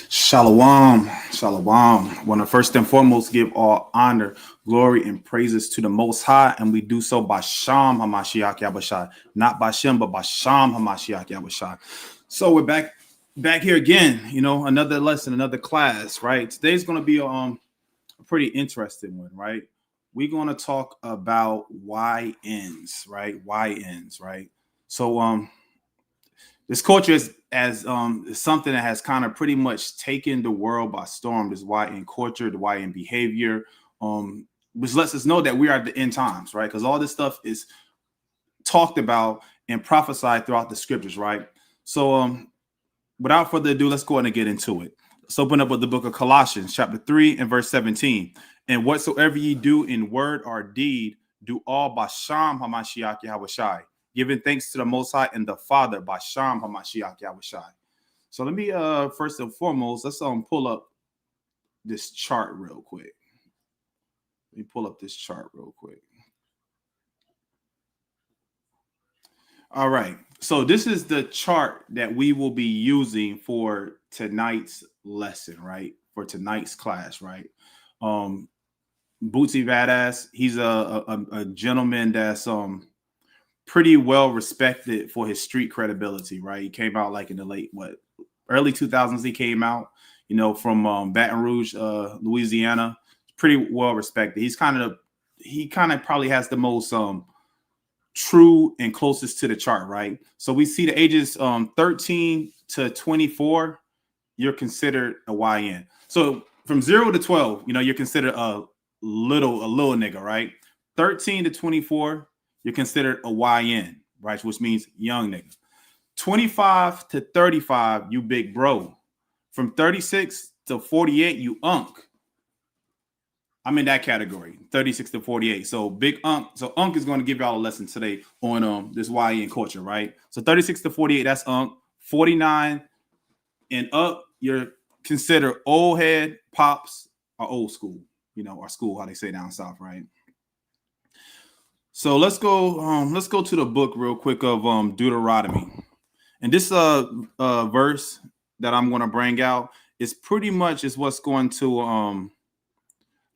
Shalom, shalom. Want to first and foremost give all honor, glory, and praises to the Most High, and we do so by Sham Hamashiach Yahushai, not by Shem, but by Sham Hamashiach Yahushai. So we're back here again. You know, another lesson, another class. Right? Today's going to be a pretty interesting one. Right? We're going to talk about why ends. Right? Why ends. Right? So this culture is something that has kind of pretty much taken the world by storm. This why in culture, the why in behavior, which lets us know that we are at the end times, right? Because all this stuff is talked about and prophesied throughout the scriptures, right? So without further ado, let's go ahead and get into it. Let's open up with the book of Colossians, chapter 3 and verse 17. And whatsoever ye do in word or deed, do all by Sham Hamashiach Yahushai, giving thanks to the Most High and the Father by Sham Hamashiach Yahushai. So let me first and foremost, let's pull up this chart real quick. Let me pull up this chart real quick. All right. So this is the chart that we will be using for tonight's lesson, right? For tonight's class, right? Bootsy Badass, he's a gentleman that's pretty well respected for his street credibility, right? He came out like in the early 2000s. He came out, you know, from Baton Rouge, Louisiana. Pretty well respected. He kind of probably has the most true and closest to the chart, right? So we see the ages 13 to 24, you're considered a YN. So from 0 to 12, you know, you're considered a little nigga, right? 13 to 24, you're considered a YN, right? Which means young nigga. 25 to 35, you big bro. From 36 to 48, you unk. I'm in that category, 36 to 48. So big unk. So unk is going to give y'all a lesson today on this YN culture, right? So 36 to 48, that's unk. 49 and up, you're considered old head, pops, or old school, you know, or school, how they say down south, right? So let's go to the book real quick of Deuteronomy. And this verse that I'm going to bring out is pretty much is what's going to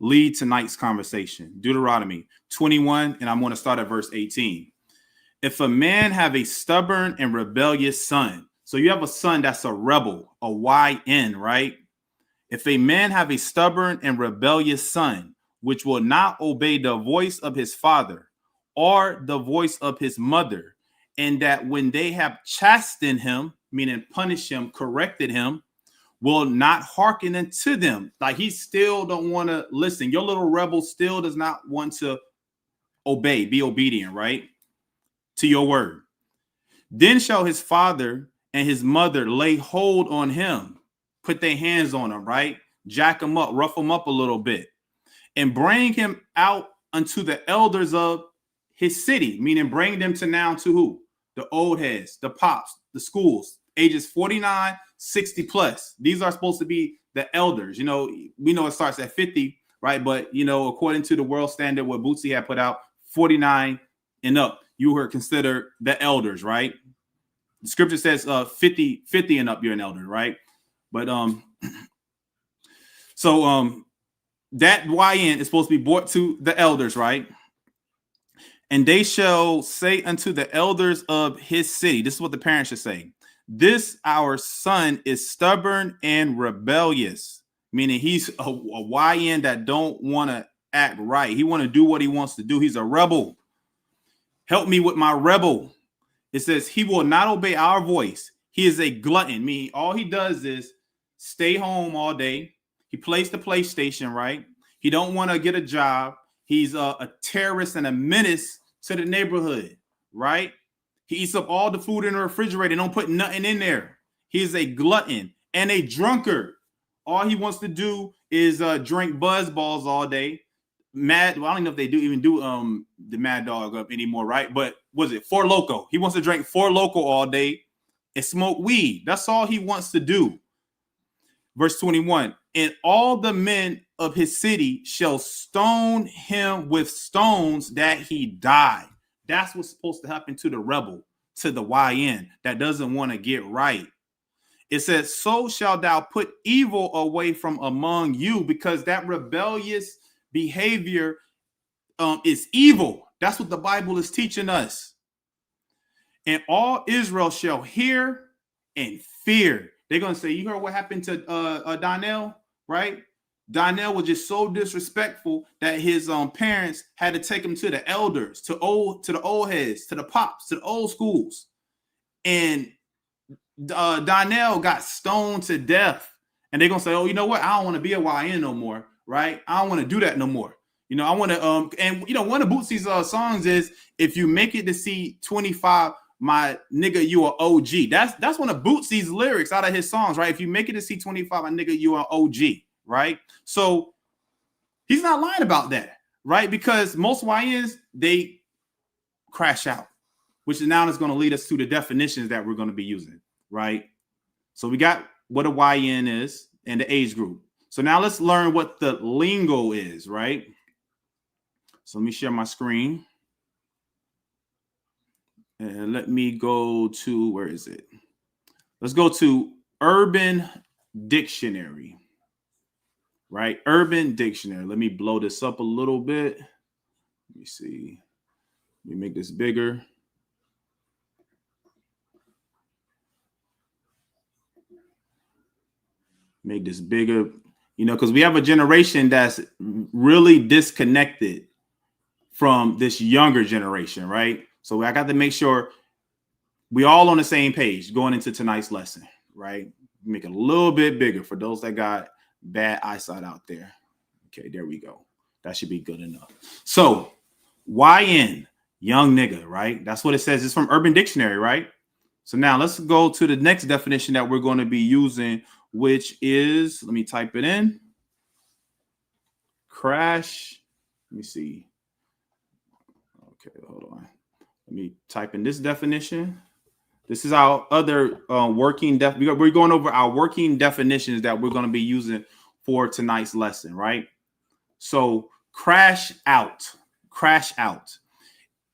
lead tonight's conversation. Deuteronomy 21, and I'm going to start at verse 18. If a man have a stubborn and rebellious son, so you have a son that's a rebel, a YN, right? If a man have a stubborn and rebellious son, which will not obey the voice of his father or the voice of his mother, and that when they have chastened him, meaning punished him, corrected him, will not hearken unto them. Like he still don't want to listen. Your little rebel still does not want to obey, be obedient, right? To your word. Then shall his father and his mother lay hold on him, put their hands on him, right? Jack him up, rough him up a little bit, and bring him out unto the elders of his city, meaning bring them to who? The old heads, the pops, the schools, ages 49, 60 plus. These are supposed to be the elders. You know, we know it starts at 50, right? But, you know, according to the world standard, what Bootsy had put out, 49 and up, you were considered the elders, right? The scripture says 50 and up, you're an elder, right? But that YN is supposed to be brought to the elders, right? And they shall say unto the elders of his city, this is what the parents should say. This our son is stubborn and rebellious, meaning he's a YN that don't want to act right. He want to do what he wants to do. He's a rebel. Help me with my rebel. It says he will not obey our voice. He is a glutton, meaning all he does is stay home all day. He plays the PlayStation, right? He don't want to get a job. He's a terrorist and a menace to the neighborhood, right? He eats up all the food in the refrigerator and don't put nothing in there. He's a glutton and a drunkard. All he wants to do is drink Buzz Balls all day. Mad, well, I don't know if they even do the Mad Dog up anymore, right? But was it Four Loko? He wants to drink Four Loko all day and smoke weed. That's all he wants to do. Verse 21, and all the men of his city shall stone him with stones that he die. That's what's supposed to happen to the rebel, to the YN that doesn't want to get right. It says, so shalt thou put evil away from among you, because that rebellious behavior is evil. That's what the Bible is teaching us. And all Israel shall hear and fear. They're going to say, you heard what happened to Donnell, right? Donnell was just so disrespectful that his parents had to take him to the elders, to the old heads, to the pops, to the old schools. And Donnell got stoned to death. And they're going to say, oh, you know what? I don't want to be a YN no more, right? I don't want to do that no more. You know, I want to, and, you know, one of Bootsy's songs is, if you make it to see 25, my nigga, you are OG. That's one of Bootsy's lyrics out of his songs, right? If you make it to see 25, my nigga, you are OG, right? So he's not lying about that, right? Because most YNs, they crash out, which now is going to lead us to the definitions that we're going to be using, right? So we got what a YN is and the age group. So now let's learn what the lingo is, right? So let me share my screen. And let me go to, where is it? Let's go to Urban Dictionary, right? Urban Dictionary. Let me blow this up a little bit. Let me see. Let me make this bigger. Make this bigger, you know, because we have a generation that's really disconnected from this younger generation, right? So I got to make sure we all on the same page going into tonight's lesson, right? Make it a little bit bigger for those that got bad eyesight out there. Okay, there we go. That should be good enough. So YN, young nigga, right? That's what it says. It's from Urban Dictionary, right? So now let's go to the next definition that we're going to be using, which is, let me type it in. Crash. Let me see. Okay, hold on. Let me type in this definition. This is our other working we're going over our working definitions that we're going to be using for tonight's lesson, right? So crash out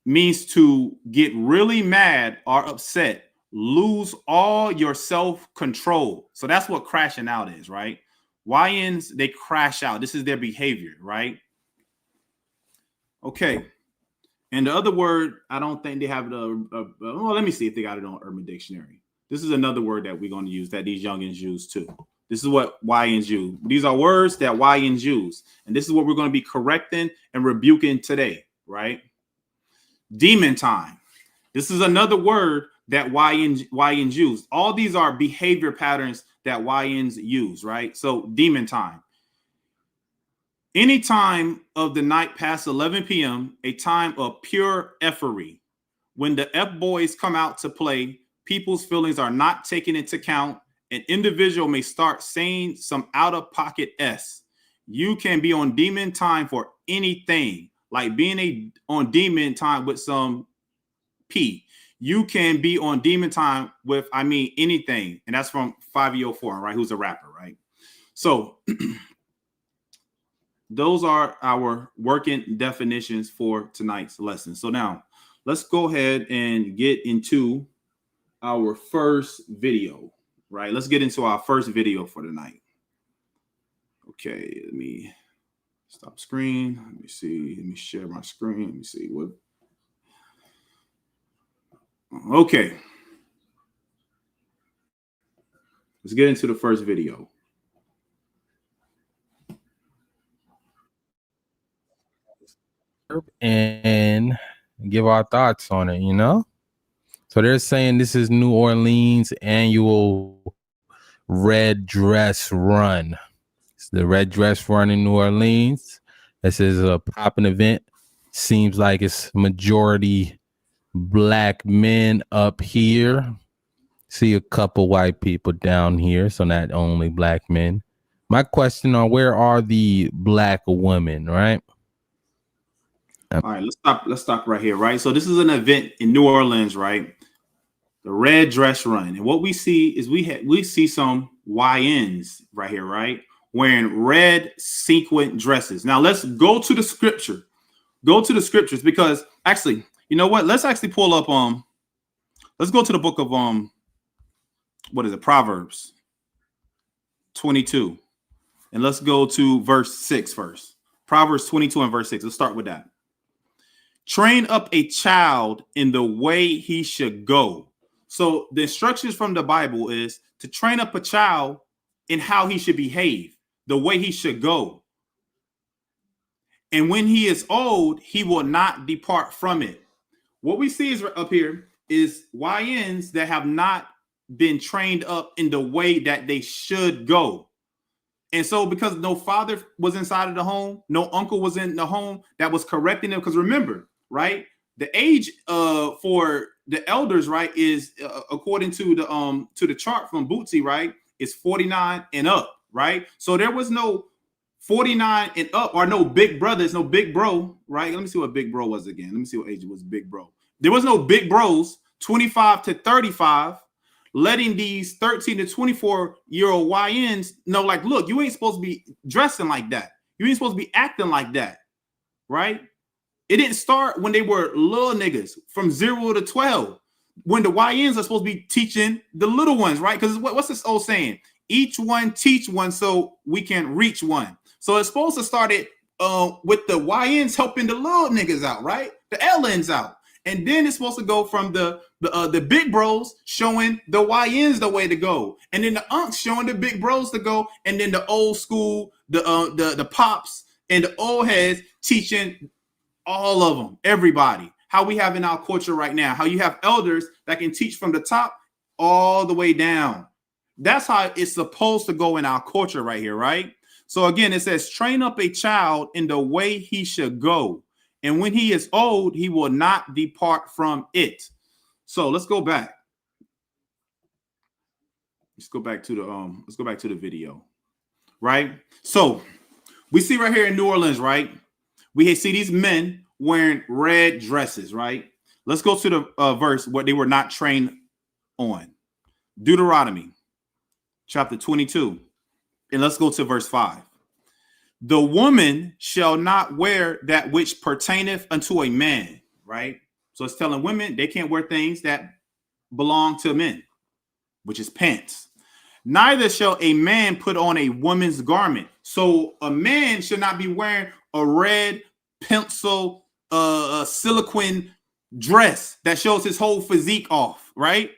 means to get really mad or upset, lose all your self-control. So that's what crashing out is, right? YNs, they crash out. This is their behavior, right? Okay. And the other word, I don't think they have it. Well, let me see if they got it on Urban Dictionary. This is another word that we're going to use that these youngins use too. This is what YNs use. These are words that YNs use. And this is what we're going to be correcting and rebuking today, right? Demon time. This is another word that YNs use. All these are behavior patterns that YNs use, right? So demon time. Any time of the night past 11 p.m., a time of pure effery. When the F-boys come out to play, people's feelings are not taken into account. An individual may start saying some out-of-pocket S. You can be on demon time for anything, like being on demon time with some P. You can be on demon time with, anything. And that's from 5E04, right? Who's a rapper, right? So those are our working definitions for tonight's lesson. So now let's go ahead and get into our first video, right? Let's get into our first video for tonight. Okay, let me stop screen. Let me see. Let me share my screen. Let me see what. Okay. Let's get into the first video. And give our thoughts on it, you know? So they're saying this is New Orleans' annual Red Dress Run. It's the Red Dress Run in New Orleans. This is a popping event. Seems like it's majority black men up here. See a couple white people down here, so not only black men. My question on where are the black women, right? All right, let's stop right here, right? So this is an event in New Orleans, right? The red dress run. And what we see is we see some YNs right here, right? Wearing red sequin dresses. Now let's go to the scripture. Go to the scriptures, because actually, you know what? Let's actually pull up let's go to the book of what is it? Proverbs 22. And let's go to verse 6 first. Proverbs 22 and verse 6. Let's start with that. Train up a child in the way he should go. So the instructions from the Bible is to train up a child in how he should behave, the way he should go. And when he is old, he will not depart from it. What we see is up here is YNs that have not been trained up in the way that they should go. And so because no father was inside of the home, no uncle was in the home that was correcting them. Because remember, right, the age for the elders, right, is according to the chart from Bootsy, right, is 49 and up, right? So there was no 49 and up, or no big brothers, no big bro, right? Let me see what big bro was again. Let me see what age it was big bro. There was no big bros, 25 to 35, letting these 13 to 24-year-old YNs know, like, look, you ain't supposed to be dressing like that. You ain't supposed to be acting like that, right? It didn't start when they were little niggas from 0 to 12, when the YNs are supposed to be teaching the little ones, right? Because what's this old saying? Each one teach one so we can reach one. So it's supposed to start it with the YNs helping the little niggas out, right? The LNs out. And then it's supposed to go from the big bros showing the YNs the way to go, and then the unks showing the big bros to go, and then the old school, the pops and the old heads teaching all of them, everybody. How we have in our culture right now, how you have elders that can teach from the top all the way down. That's how it's supposed to go in our culture right here, right? So again, it says, train up a child in the way he should go, and when he is old, he will not depart from it. So let's go back. Let's go back to the video, right? So we see right here in New Orleans, right? We see these men wearing red dresses, right? Let's go to the verse where they were not trained on. Deuteronomy chapter 22. And let's go to verse 5. The woman shall not wear that which pertaineth unto a man, right? So it's telling women they can't wear things that belong to men, which is pants. Neither shall a man put on a woman's garment. So a man should not be wearing a red pencil silicone dress that shows his whole physique off, right?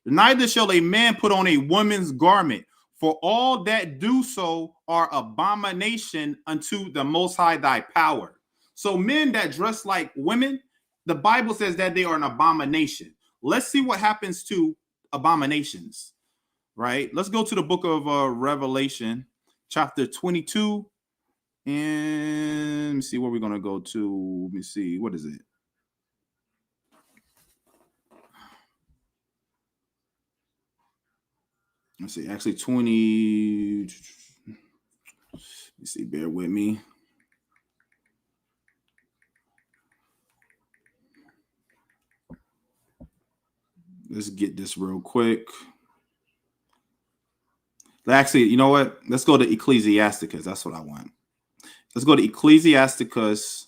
Neither shall a man put on a woman's garment, for all that do so are abomination unto the Most High thy power. So men that dress like women, the Bible says that they are an abomination. Let's see what happens to abominations, right? Let's go to the book of Revelation, chapter 22. And let me see where we're going to go to. Let me see. What is it? Let's see. Actually, 20. Let me see. Bear with me. Let's get this real quick. Actually, you know what? Let's go to Ecclesiasticus. That's what I want. Let's go to Ecclesiasticus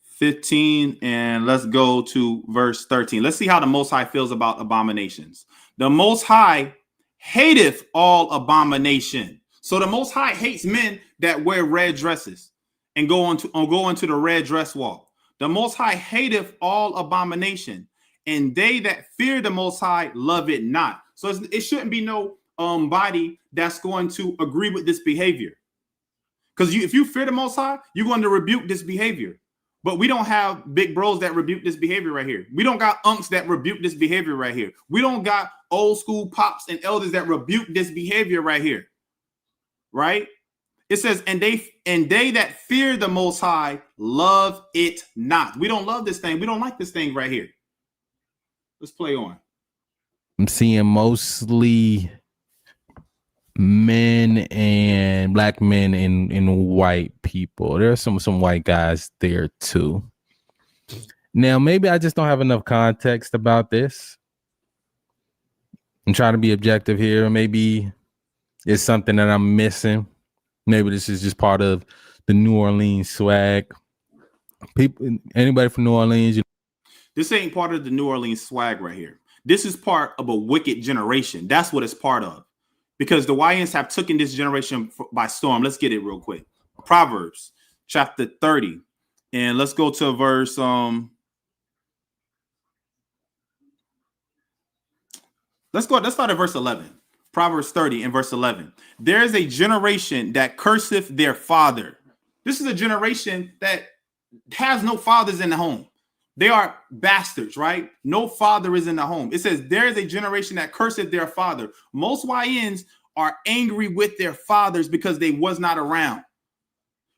15 and let's go to verse 13. Let's see how the Most High feels about abominations. The Most High hateth all abomination. So the Most High hates men that wear red dresses and go into the red dress walk. The Most High hateth all abomination, and they that fear the Most High love it not. So it shouldn't be no body that's going to agree with this behavior. Because if you fear the Most High, you're going to rebuke this behavior. But we don't have big bros that rebuke this behavior right here. We don't got unks that rebuke this behavior right here. We don't got old school pops and elders that rebuke this behavior right here. Right? It says, and they that fear the Most High love it not. We don't love this thing. We don't like this thing right here. Let's play on. I'm seeing mostly men and black men and white people. There's some white guys there too. Now, maybe I just don't have enough context about this. I'm trying to be objective here. Maybe it's something that I'm missing. Maybe this is just part of the New Orleans swag. People, anybody from New Orleans? This ain't part of the New Orleans swag right here. This is part of a wicked generation. That's what it's part of. Because the YNs have taken this generation by storm. Let's get it real quick. Proverbs chapter 30. And let's go to verse let's start at verse 11. Proverbs 30 and verse 11. There is a generation that curseth their father. This is a generation that has no fathers in the home. They are bastards, right? No father is in the home. It says there is a generation that curseth their father. Most YNs are angry with their fathers because they was not around,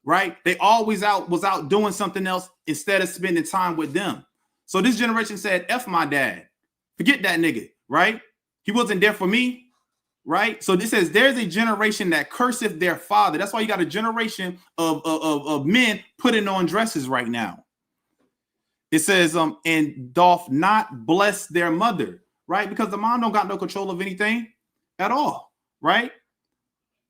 right? They always was out doing something else instead of spending time with them. So this generation said, F my dad. Forget that nigga, right? He wasn't there for me, right? So this says there's a generation that curseth their father. That's why you got a generation of men putting on dresses right now. It says, and doth not bless their mother, right? Because the mom don't got no control of anything at all, right?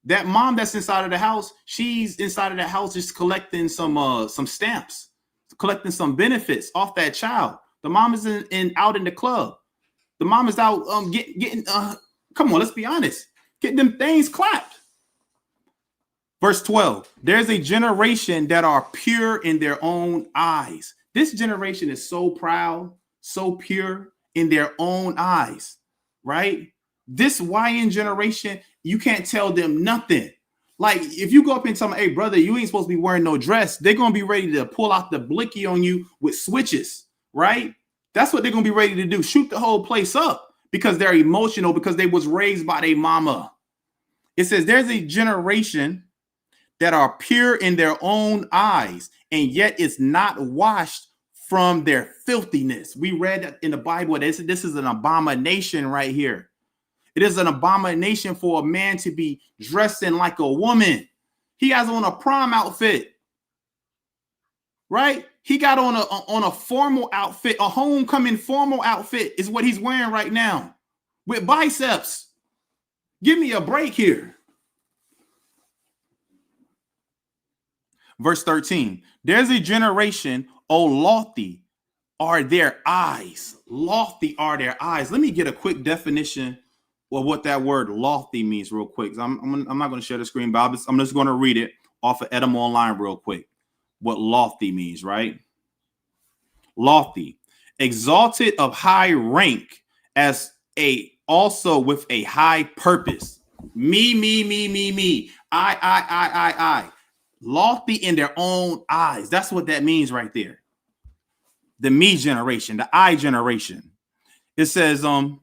That mom that's inside of the house, she's inside of the house just collecting some stamps, collecting some benefits off that child. The mom is out in the club. The mom is out getting come on, let's be honest, getting them things clapped. Verse 12, there's a generation that are pure in their own eyes. This generation is so proud, so pure in their own eyes, right? This YN generation, you can't tell them nothing. Like if you go up and tell them, hey, brother, you ain't supposed to be wearing no dress, they're going to be ready to pull out the blicky on you with switches, right? That's what they're going to be ready to do. Shoot the whole place up because they're emotional, because they was raised by their mama. It says there's a generation that are pure in their own eyes, and yet it's not washed from their filthiness. We read that in the Bible. This is an abomination right here. It is an abomination for a man to be dressing like a woman. He has on a prom outfit, right? He got on a formal outfit, a homecoming formal outfit is what he's wearing right now with biceps. Give me a break here. Verse 13, there's a generation, oh, lofty are their eyes. Lofty are their eyes. Let me get a quick definition of what that word lofty means real quick. I'm not going to share the screen, Bob. I'm just going to read it off of Edom Online real quick. What lofty means, right? Lofty, exalted of high rank, as also with a high purpose. Me. I. Lofty in their own eyes. That's what that means right there. The me generation, the I generation. It says, and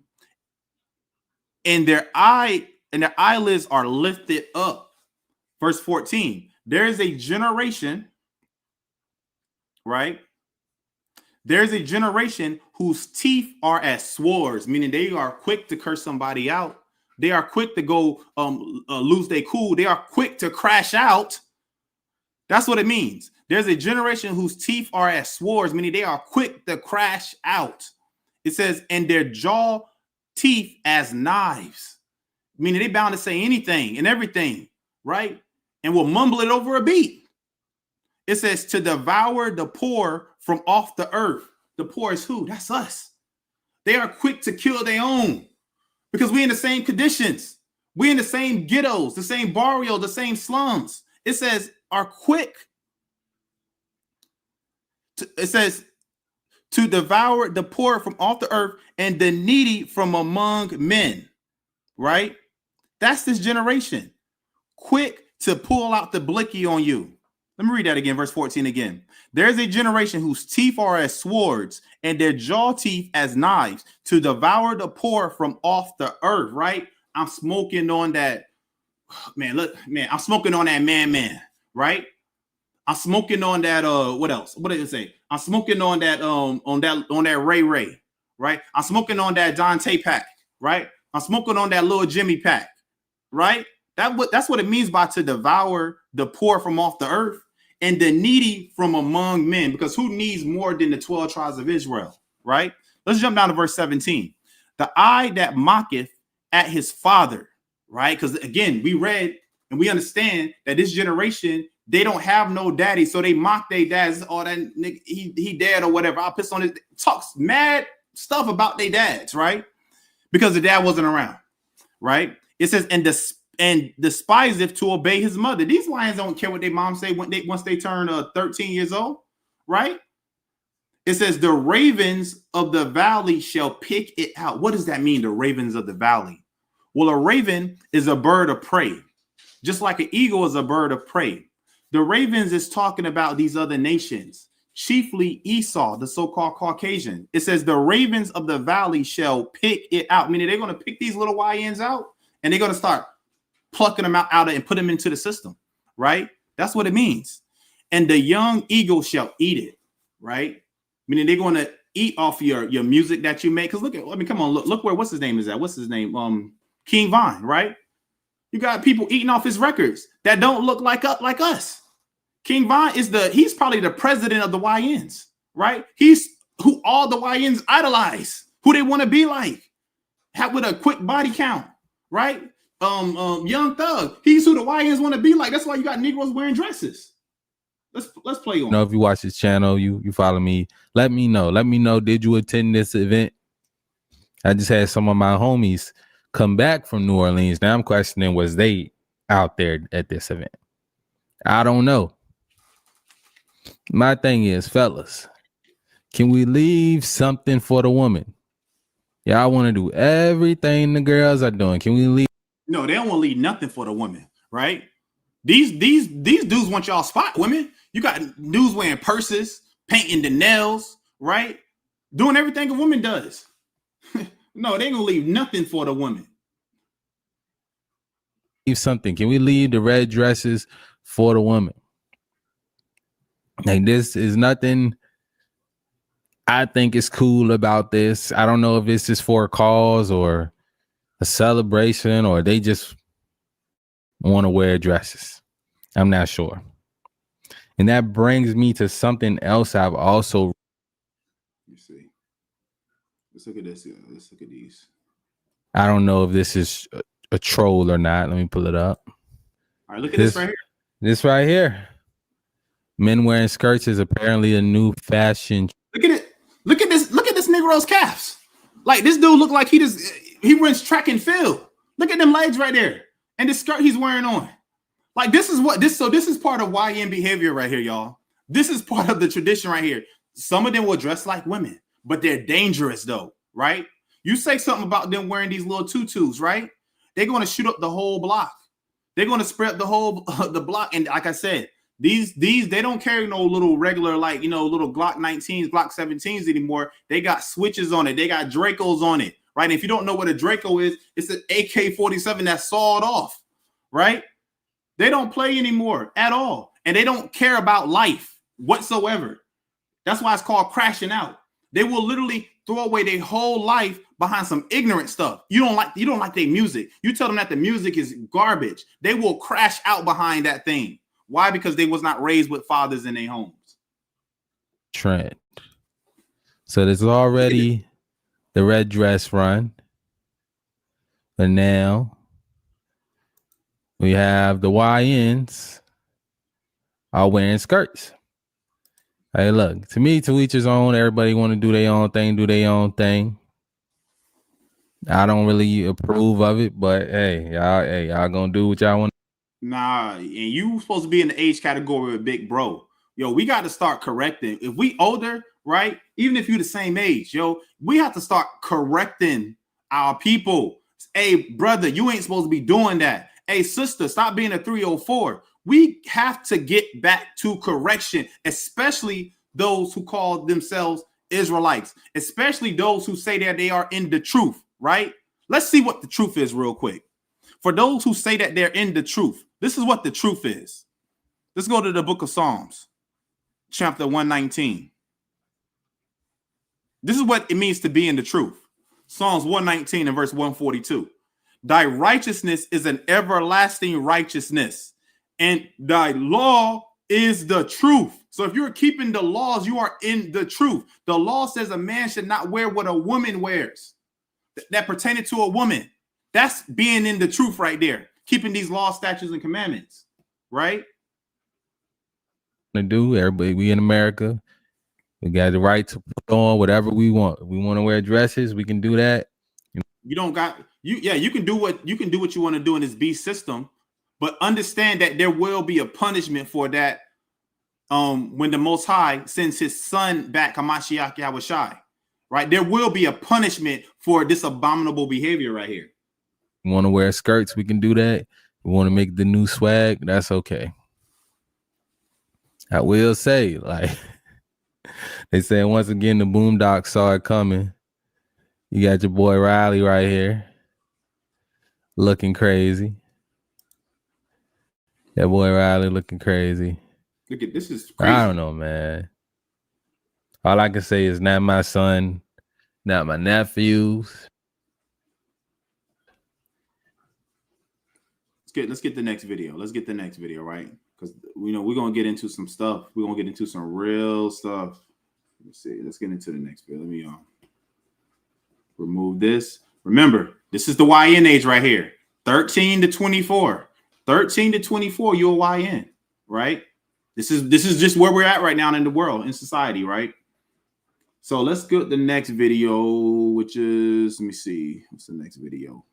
their eyelids are lifted up. Verse 14. There is a generation, right? There's a generation whose teeth are as swords, meaning they are quick to curse somebody out. They are quick to go lose their cool. They are quick to crash out. That's what it means. There's a generation whose teeth are as swords, meaning they are quick to crash out. It says, and their jaw teeth as knives, meaning they bound to say anything and everything, right? And will mumble it over a beat. It says to devour the poor from off the earth. The poor is who? That's us. They are quick to kill their own because we're in the same conditions. We're in the same ghettos, the same barrio, the same slums. It says are quick. It says to devour the poor from off the earth and the needy from among men, right? That's this generation. Quick to pull out the blicky on you. Let me read that again, verse 14 again. There's a generation whose teeth are as swords and their jaw teeth as knives to devour the poor from off the earth, right? I'm smoking on that Man, look, man, I'm smoking on that man, right? I'm smoking on that what else? What did it say? I'm smoking on that Ray, right? I'm smoking on that Dante pack, right? I'm smoking on that little Jimmy pack, right? That's what it means by to devour the poor from off the earth and the needy from among men, because who needs more than the 12 tribes of Israel, right? Let's jump down to verse 17. The eye that mocketh at his father, right? Because again, we read and we understand that this generation, they don't have no daddy, so they mock their dads. Oh, that nigga, he dead or whatever. I'll piss on his, talks mad stuff about their dads, right? Because the dad wasn't around, right? It says, and despiseth to obey his mother. These lions don't care what their mom say once they turn 13 years old, right? It says the ravens of the valley shall pick it out. What does that mean, the ravens of the valley? Well, a raven is a bird of prey, just like an eagle is a bird of prey. The ravens is talking about these other nations, chiefly Esau, the so-called Caucasian. It says the ravens of the valley shall pick it out, meaning they're going to pick these little YNs out and they're going to start plucking them out and put them into the system, right? That's what it means. And the young eagle shall eat it, right? Meaning they're going to eat off your music that you make. Because come on, look where, what's his name is at? What's his name? King Von, right? You got people eating off his records that don't look like us. King Von he's probably the president of the YNs, right? He's who all the YNs idolize, who they want to be like, have with a quick body count, right? Young Thug, he's who the YNs want to be like. That's why you got Negroes wearing dresses. Let's play on. If you watch this channel, you follow me. Let me know. Let me know. Did you attend this event? I just had some of my homies come back from New Orleans. Now I'm questioning, was they out there at this event? I don't know. My thing is, fellas, can we leave something for the woman? Yeah, I want to do everything the girls are doing. Can we leave? No, they don't want to leave nothing for the woman, right? These dudes want y'all spot women. You got dudes wearing purses, painting the nails, right? Doing everything a woman does. No, they ain't gonna leave nothing for the woman. Leave something. Can we leave the red dresses for the woman? Like, this is nothing I think is cool about this. I don't know if this is for a cause or a celebration, or they just want to wear dresses. I'm not sure. And that brings me to something else I've also. You see, let's look at this. Let's look at these. I don't know if this is a troll or not. Let me pull it up. All right, look at this right here. This right here. Men wearing skirts is apparently a new fashion. Look at it. Look at this. Look at this Negro's calves. Like, this dude look like he runs track and field. Look at them legs right there. And the skirt he's wearing on. Like, this is part of YN behavior right here, y'all. This is part of the tradition right here. Some of them will dress like women, but they're dangerous though, right? You say something about them wearing these little tutus, right? They're going to shoot up the whole block. They're going to spread up the whole the block. And like I said, these they don't carry no little regular, like, little Glock 19s, Glock 17s anymore. They got switches on it. They got Dracos on it, right? And if you don't know what a Draco is, it's an AK-47 that's sawed off, right? They don't play anymore at all. And they don't care about life whatsoever. That's why it's called crashing out. They will literally throw away their whole life behind some ignorant stuff. You don't like their music. You tell them that the music is garbage. They will crash out behind that thing. Why? Because they was not raised with fathers in their homes. Trend. So there's already the red dress run. But now we have the YNs are wearing skirts. Hey, look, to me, to each his own. Everybody want to do their own thing. I don't really approve of it, but hey, y'all gonna do what y'all want. Nah, and you supposed to be in the age category with big bro. Yo, we got to start correcting. If we older, right? Even if you're the same age, yo, we have to start correcting our people. Hey, brother, you ain't supposed to be doing that. Hey, sister, stop being a 304. We have to get back to correction, especially those who call themselves Israelites, especially those who say that they are in the truth, right? Let's see what the truth is real quick. For those who say that they're in the truth, this is what the truth is. Let's go to the book of Psalms, chapter 119. This is what it means to be in the truth. Psalms 119 and verse 142. Thy righteousness is an everlasting righteousness, and thy law is the truth. So if you're keeping the laws, you are in the truth. The law says a man should not wear what a woman wears. That pertaining to a woman. That's being in the truth right there. Keeping these laws, statutes, and commandments. Right? To do everybody, we in America, we got the right to put on whatever we want. If we want to wear dresses, we can do that. You don't got you. Yeah, you can do what you want to do in this beast system, but understand that there will be a punishment for that. When the Most High sends His Son back, Hamashiach Yahushai, right? There will be a punishment for this abominable behavior right here. We want to wear skirts, we can do that. We want to make the new swag, that's okay. I will say, like they said, once again, the Boondocks saw it coming. You got your boy Riley right here, looking crazy. That boy Riley looking crazy. Look at this is crazy. I don't know, man. All I can say is not my son, not my nephews. Let's get the next video. Let's get the next video, right? Because we're gonna get into some stuff. We're gonna get into some real stuff. Let's see. Let's get into the next video. Let me remove this. Remember, this is the YN age right here. 13 to 24. 13 to 24, you're a YN, right? This is just where we're at right now in the world, in society, right? So let's go to the next video, which is, let me see. What's the next video?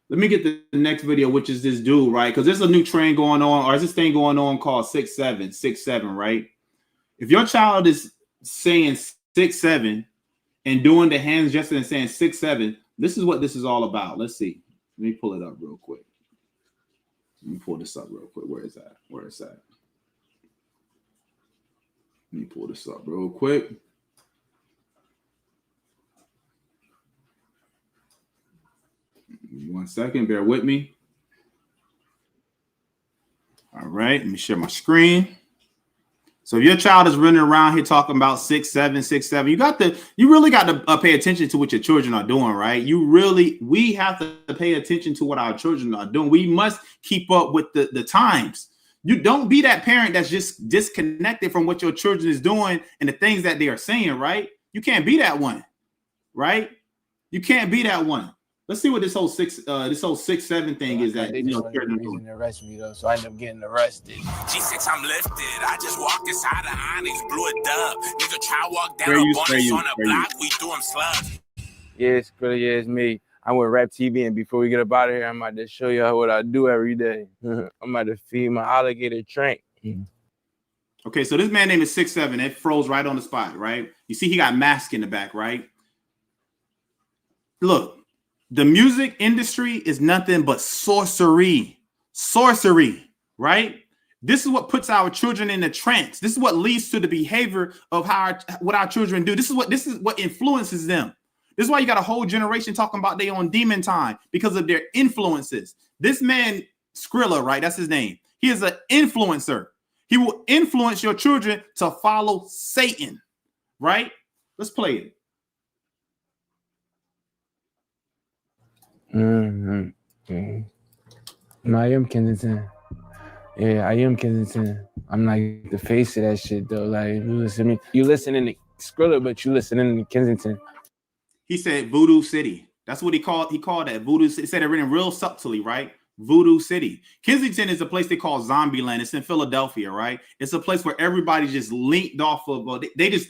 Let me get the next video, which is this dude, right? Because there's a new trend going on, or there's this thing going on called 6'7", right? If your child is saying 6'7" and doing the hands gesture and saying 6'7", this is what this is all about. Let's see. Let me pull it up real quick. Let me pull this up real quick. Where is that? Where is that? Let me pull this up real quick. One second, bear with me. All right, let me share my screen. So if your child is running around here talking about 6'7", 6'7", you really got to pay attention to what your children are doing, right? We have to pay attention to what our children are doing. We must keep up with the times. You don't be that parent that's just disconnected from what your children is doing and the things that they are saying, right? You can't be that one, right? You can't be that one. Let's see what this whole 6'7" thing is that they just wanted to arrest me though, so I ended up getting arrested. G6, I'm lifted. I just walked inside the Onyx, blew a dub. Nigga try walk down Where a you- bonus where you- on a where you- block. We do them slugs. Yeah, it's me. I'm with Rap TV, and before we get up out of here, I'm about to show y'all what I do every day. I'm about to feed my alligator trank. Okay, so this man name is 6'7". It froze right on the spot, right? You see he got mask in the back, right? Look, the music industry is nothing but sorcery, right? This is what puts our children in a trance. This is what leads to the behavior of what our children do. This is what influences them. This is why you got a whole generation talking about they on demon time because of their influences. This man, Skrilla, right? That's his name. He is an influencer. He will influence your children to follow Satan, right? Let's play it. No, I am Kensington. Yeah, I am Kensington. I'm like the face of that shit though. Like you listening to Skrilla, but you listening to Kensington. He said Voodoo City. That's what he called that Voodoo City. He said it written real subtly, right? Voodoo City. Kensington is a place they call Zombie Land. It's in Philadelphia, right? It's a place where everybody just linked off of. They just,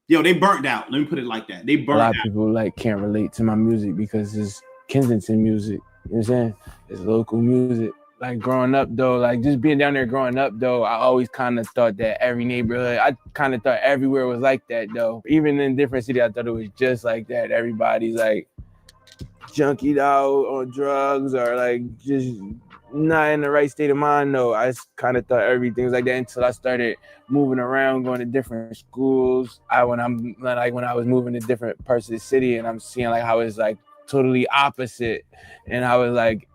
they burnt out. Let me put it like that. They burnt out. A lot of people like can't relate to my music because it's Kensington music. You know what I'm saying? It's local music. Like growing up though, like just being down there growing up though, I always kind of thought that every neighborhood, I kind of thought everywhere was like that though. Even in different cities, I thought it was just like that. Everybody's like junkied out on drugs or like just not in the right state of mind though. I kind of thought everything was like that until I started moving around, going to different schools. When I was moving to different parts of the city and I'm seeing like how it's like totally opposite. And I was like,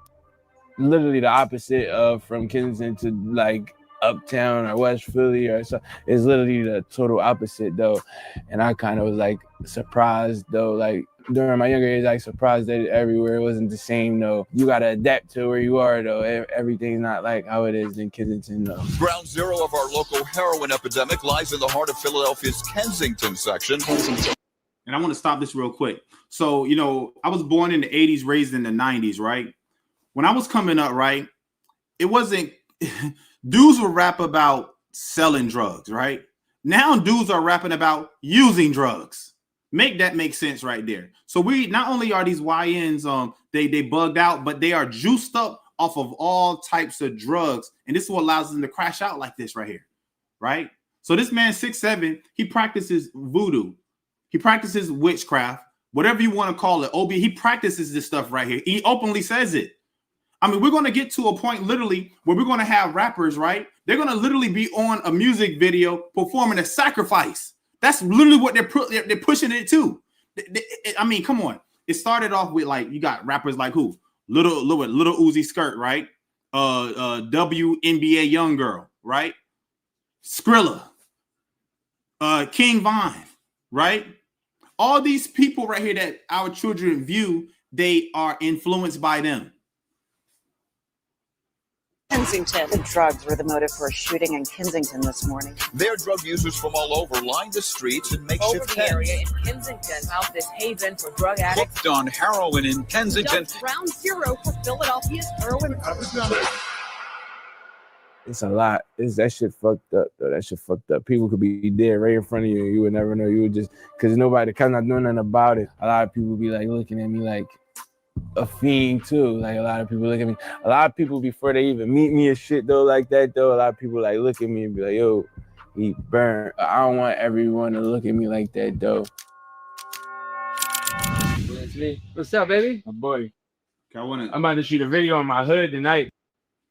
literally the opposite of from Kensington to like Uptown or West Philly or so. It's literally the total opposite though. And I kind of was like surprised though, like during my younger age, like surprised that everywhere wasn't the same though. You gotta adapt to where you are though. Everything's not like how it is in Kensington though. Ground zero of our local heroin epidemic lies in the heart of Philadelphia's Kensington section. And I want to stop this real quick. So, you know, I was born in the 80s, raised in the 90s, right? When I was coming up, right, it wasn't, dudes would rap about selling drugs, right? Now dudes are rapping about using drugs. Make that make sense right there. So we, not only are these YNs, they bugged out, but they are juiced up off of all types of drugs. And this is what allows them to crash out like this right here, right? So this man, 6'7", he practices voodoo. He practices witchcraft, whatever you want to call it. OB, he practices this stuff right here. He openly says it. I mean, we're going to get to a point literally where we're going to have rappers, right? They're going to literally be on a music video performing a sacrifice. That's literally what they're pushing it to. I mean, come on. It started off with like, you got rappers like who? Little Uzi Skirt, right? WNBA Young Girl, right? Skrilla, King Von, right? All these people right here that our children view, they are influenced by them. Kensington. The drugs were the motive for a shooting in Kensington this morning. They're drug users from all over line the streets and makeshift over the tents. area in Kensington, out this haven for drug addicts. Hooked on heroin in Kensington. Ground zero for Philadelphia's heroin. It's a lot. That shit fucked up though. That shit fucked up. People could be dead right in front of you and you would never know. You would just, because nobody kind of doing nothing about it. A lot of people be like looking at me like a fiend too. Like a lot of people look at me. A lot of people before they even meet me and shit though like that though. A lot of people like look at me and be like, yo, he burned. I don't want everyone to look at me like that though. That's me. What's up, baby? My boy. I'm about to shoot a video on my hood tonight.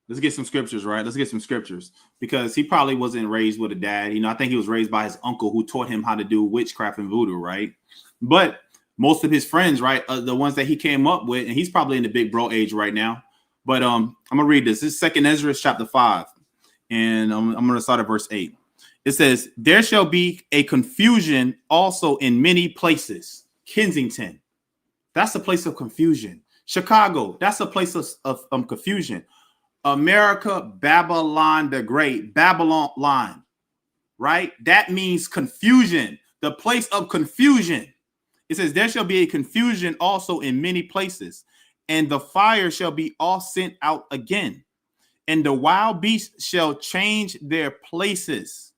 Let's get some scriptures, right? Let's get some scriptures because he probably wasn't raised with a dad. You know, I think he was raised by his uncle who taught him how to do witchcraft and voodoo, right? But most of his friends, right, the ones that he came up with, and he's probably in the big bro age right now. But I'm gonna read this. This is 2nd Ezra chapter 5, and I'm gonna start at verse 8. It says, "There shall be a confusion also in many places." Kensington, that's a place of confusion. Chicago, that's a place of confusion. America, Babylon the Great, Babylon, right? That means confusion, the place of confusion. It says, there shall be a confusion also in many places, and the fire shall be all sent out again, and the wild beasts shall change their places,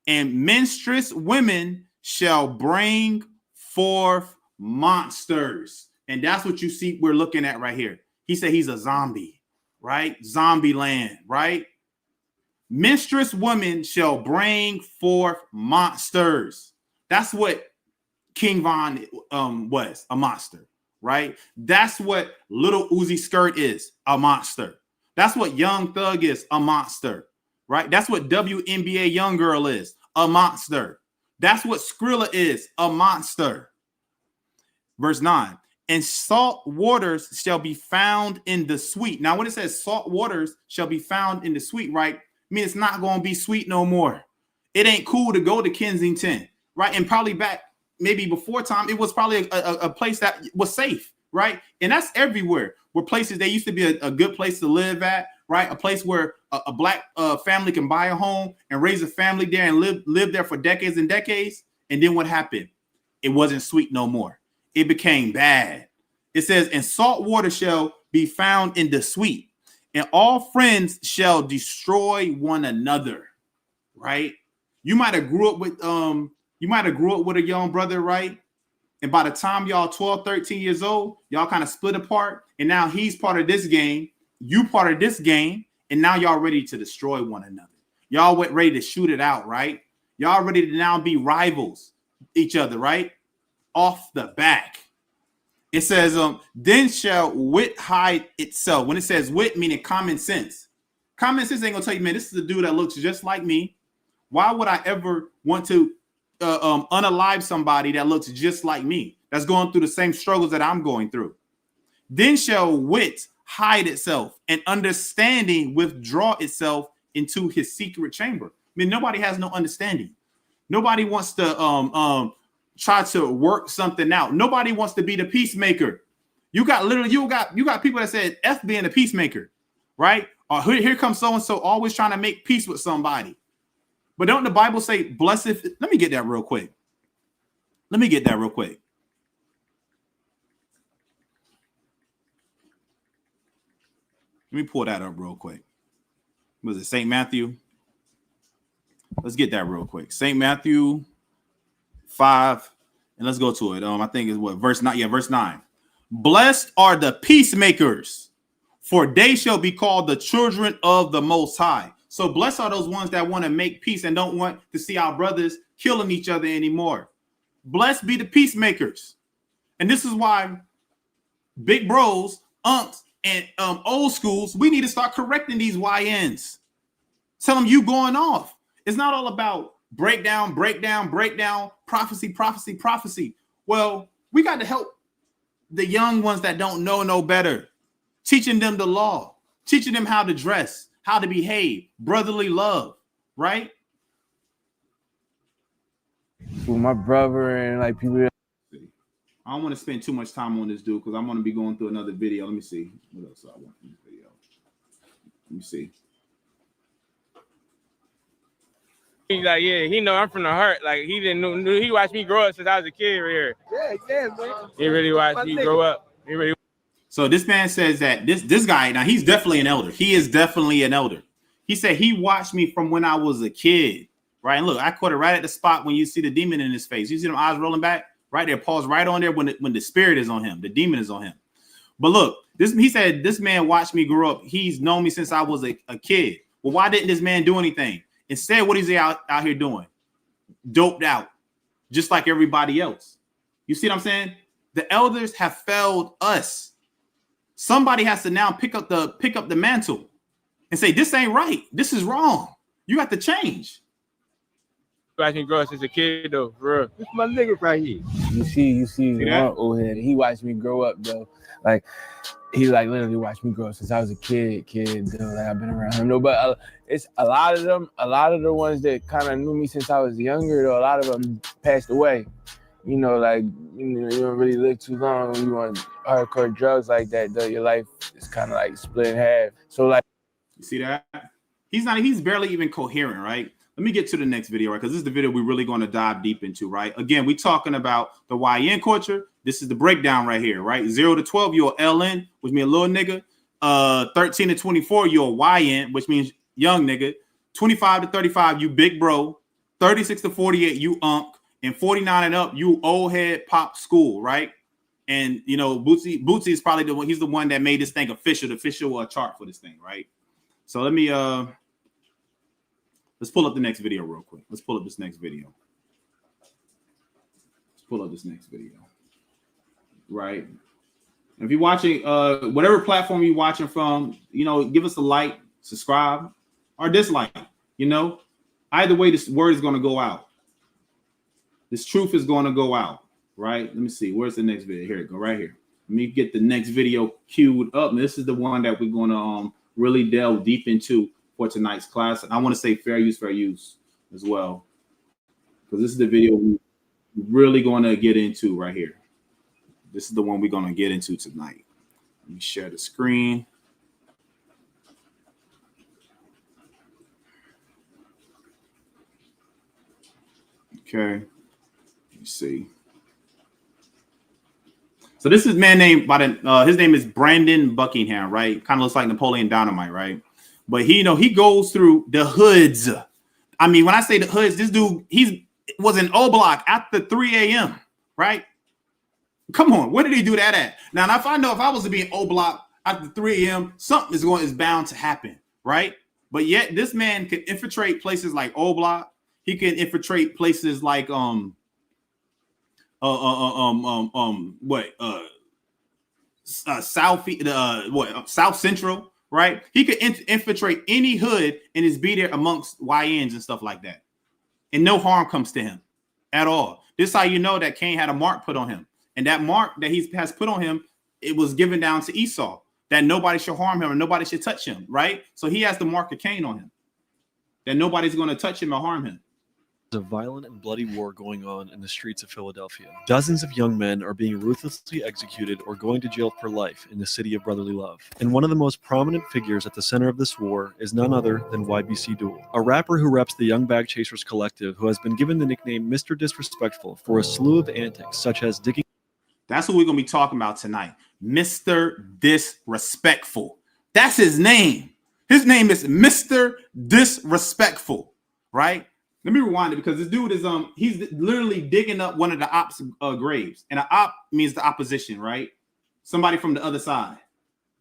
and menstruous women shall bring forth monsters. And that's what you see we're looking at right here. He said he's a zombie, right? Zombie land, right? Menstruous women shall bring forth monsters. That's what King Von was, a monster, right? That's what Little Uzi Skirt is, a monster. That's what Young Thug is, a monster, right? That's what WNBA Young Girl is, a monster. That's what Skrilla is, a monster. Verse 9, and salt waters shall be found in the sweet. Now, when it says salt waters shall be found in the sweet, right? I mean, it's not going to be sweet no more. It ain't cool to go to Kensington, right? And probably back maybe before time, it was probably a place that was safe, right? And that's everywhere. Where places, they used to be a good place to live at, right? A place where a black family can buy a home and raise a family there and live there for decades and decades. And then what happened? It wasn't sweet no more. It became bad. It says, and salt water shall be found in the sweet, and all friends shall destroy one another, right? You might have grew up with a young brother, right? And by the time y'all 12, 13 years old, y'all kind of split apart. And now he's part of this game, you part of this game, and now y'all ready to destroy one another. Y'all went ready to shoot it out, right? Y'all ready to now be rivals each other, right? Off the back. It says, then shall wit hide itself. When it says wit, meaning common sense. Common sense ain't gonna tell you, man, this is a dude that looks just like me. Why would I ever want to unalive somebody that looks just like me, that's going through the same struggles that I'm going through? Then shall wit hide itself, and understanding withdraw itself into his secret chamber. I mean, nobody has no understanding. Nobody wants to try to work something out. Nobody wants to be the peacemaker. You got people that said F being a peacemaker, right? Or here comes so and so always trying to make peace with somebody. But don't the Bible say blessed? Let me get that real quick. Let me pull that up real quick. Was it St. Matthew? Let's get that real quick. St. Matthew 5, and let's go to it. I think it's what verse 9. Yeah, verse 9. Blessed are the peacemakers, for they shall be called the children of the Most High. So blessed are those ones that want to make peace and don't want to see our brothers killing each other anymore. Blessed be the peacemakers. And this is why big bros, unks, and old schools, we need to start correcting these YNs. Tell them you going off. It's not all about breakdown, prophecy. Well, we got to help the young ones that don't know no better, teaching them the law, teaching them how to dress, how to behave, brotherly love, right? With my brother and like people. I don't want to spend too much time on this dude because I'm going to be going through another video. Let me see what else I want in this video. Let me see. He's like, yeah, he know I'm from the heart. Like he didn't know he watched me grow up since I was a kid right here. Yeah, man. He really watched me grow up. So this man says that this guy, now he's definitely an elder. He is definitely an elder. He said he watched me from when I was a kid, right? And look, I caught it right at the spot when you see the demon in his face. You see them eyes rolling back right there, pause right on there when the spirit is on him, the demon is on him. But look, he said this man watched me grow up. He's known me since I was a kid. Well, why didn't this man do anything? Instead, what is he out here doing? Doped out, just like everybody else. You see what I'm saying? The elders have failed us. Somebody has to now pick up the mantle and say, this ain't right. This is wrong. You got to change. I can grow up since a kid though, for real. This is my nigga right here. You see one old head. He watched me grow up though. Like he like literally watched me grow up since I was a kid. Though. Like I've been around him. No, but it's a lot of the ones that kind of knew me since I was younger though. A lot of them passed away. You know, like you don't really live too long when you on hardcore drugs like that. Though your life is kind of like split in half. So like, you see that? He's barely even coherent, right? Let me get to the next video, right? Because this is the video we're really going to dive deep into, right? Again, we're talking about the YN culture. This is the breakdown right here, right? 0 to 12, you're LN, which means a little nigga. 13 to 24, you're YN, which means young nigga. 25 to 35, you big bro. 36 to 48, you unk. And 49 and up, you old head pop school, right? And, you know, Bootsy is probably the one. He's the one that made this thing official, the official chart for this thing, right? So let me let's pull up the next video real quick. Let's pull up this next video. Right? If you're watching, whatever platform you're watching from, you know, give us a like, subscribe, or dislike. You know, either way, this word is going to go out. This truth is going to go out, right? Let me see. Where's the next video? Here it go, right here. Let me get the next video queued up. And this is the one that we're going to really delve deep into for tonight's class. And I want to say fair use as well, because this is the video we're really going to get into right here. This is the one we're going to get into tonight. Let me share the screen. Okay. Let me see. So this is a man named his name is Brandon Buckingham, right? Kind of looks like Napoleon Dynamite, right? But he goes through the hoods. I mean, when I say the hoods, this dude, was in O Block after 3 a.m., right? Come on, where did he do that at? Now, if I was to be in O Block after 3 a.m., something is bound to happen, right? But yet this man can infiltrate places like O Block. He can infiltrate places like South Central, right? He could infiltrate any hood and just be there amongst YNs and stuff like that, and no harm comes to him at all. This is how you know that Cain had a mark put on him, and that mark that he has put on him it was given down to Esau that nobody should harm him and nobody should touch him, right? So he has the mark of Cain on him, that nobody's going to touch him or harm him. There's a violent and bloody war going on in the streets of Philadelphia. Dozens of young men are being ruthlessly executed or going to jail for life in the city of brotherly love. And one of the most prominent figures at the center of this war is none other than YBC Duel, a rapper who reps the Young Bag Chasers collective, who has been given the nickname Mr. Disrespectful for a slew of antics such as digging. That's what we're going to be talking about tonight. Mr. Disrespectful. That's his name. His name is Mr. Disrespectful, right? Let me rewind it because this dude is he's literally digging up one of the ops graves, and an op means the opposition, right? Somebody from the other side.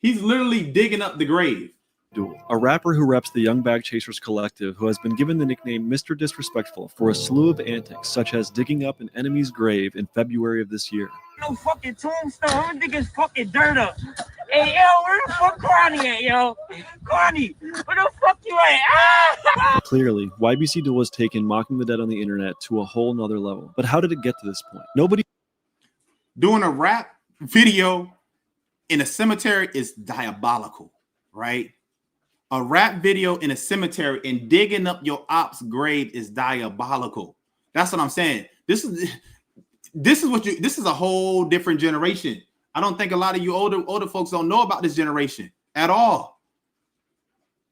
He's literally digging up the grave. Duel, a rapper who reps the Young Bag Chasers collective, who has been given the nickname Mr. Disrespectful for a slew of antics such as digging up an enemy's grave in February of this year. No fucking tombstone. I'm digging fucking dirt up. Hey, yo, where the fuck Carney at, yo? Carney, where the fuck you at? Ah! Clearly, YBC Duel was taken mocking the dead on the internet to a whole nother level. But how did it get to this point? Nobody doing a rap video in a cemetery is diabolical, right? A rap video in a cemetery and digging up your op's grave is diabolical. That's what I'm saying. This is a whole different generation. I don't think a lot of you older folks don't know about this generation at all.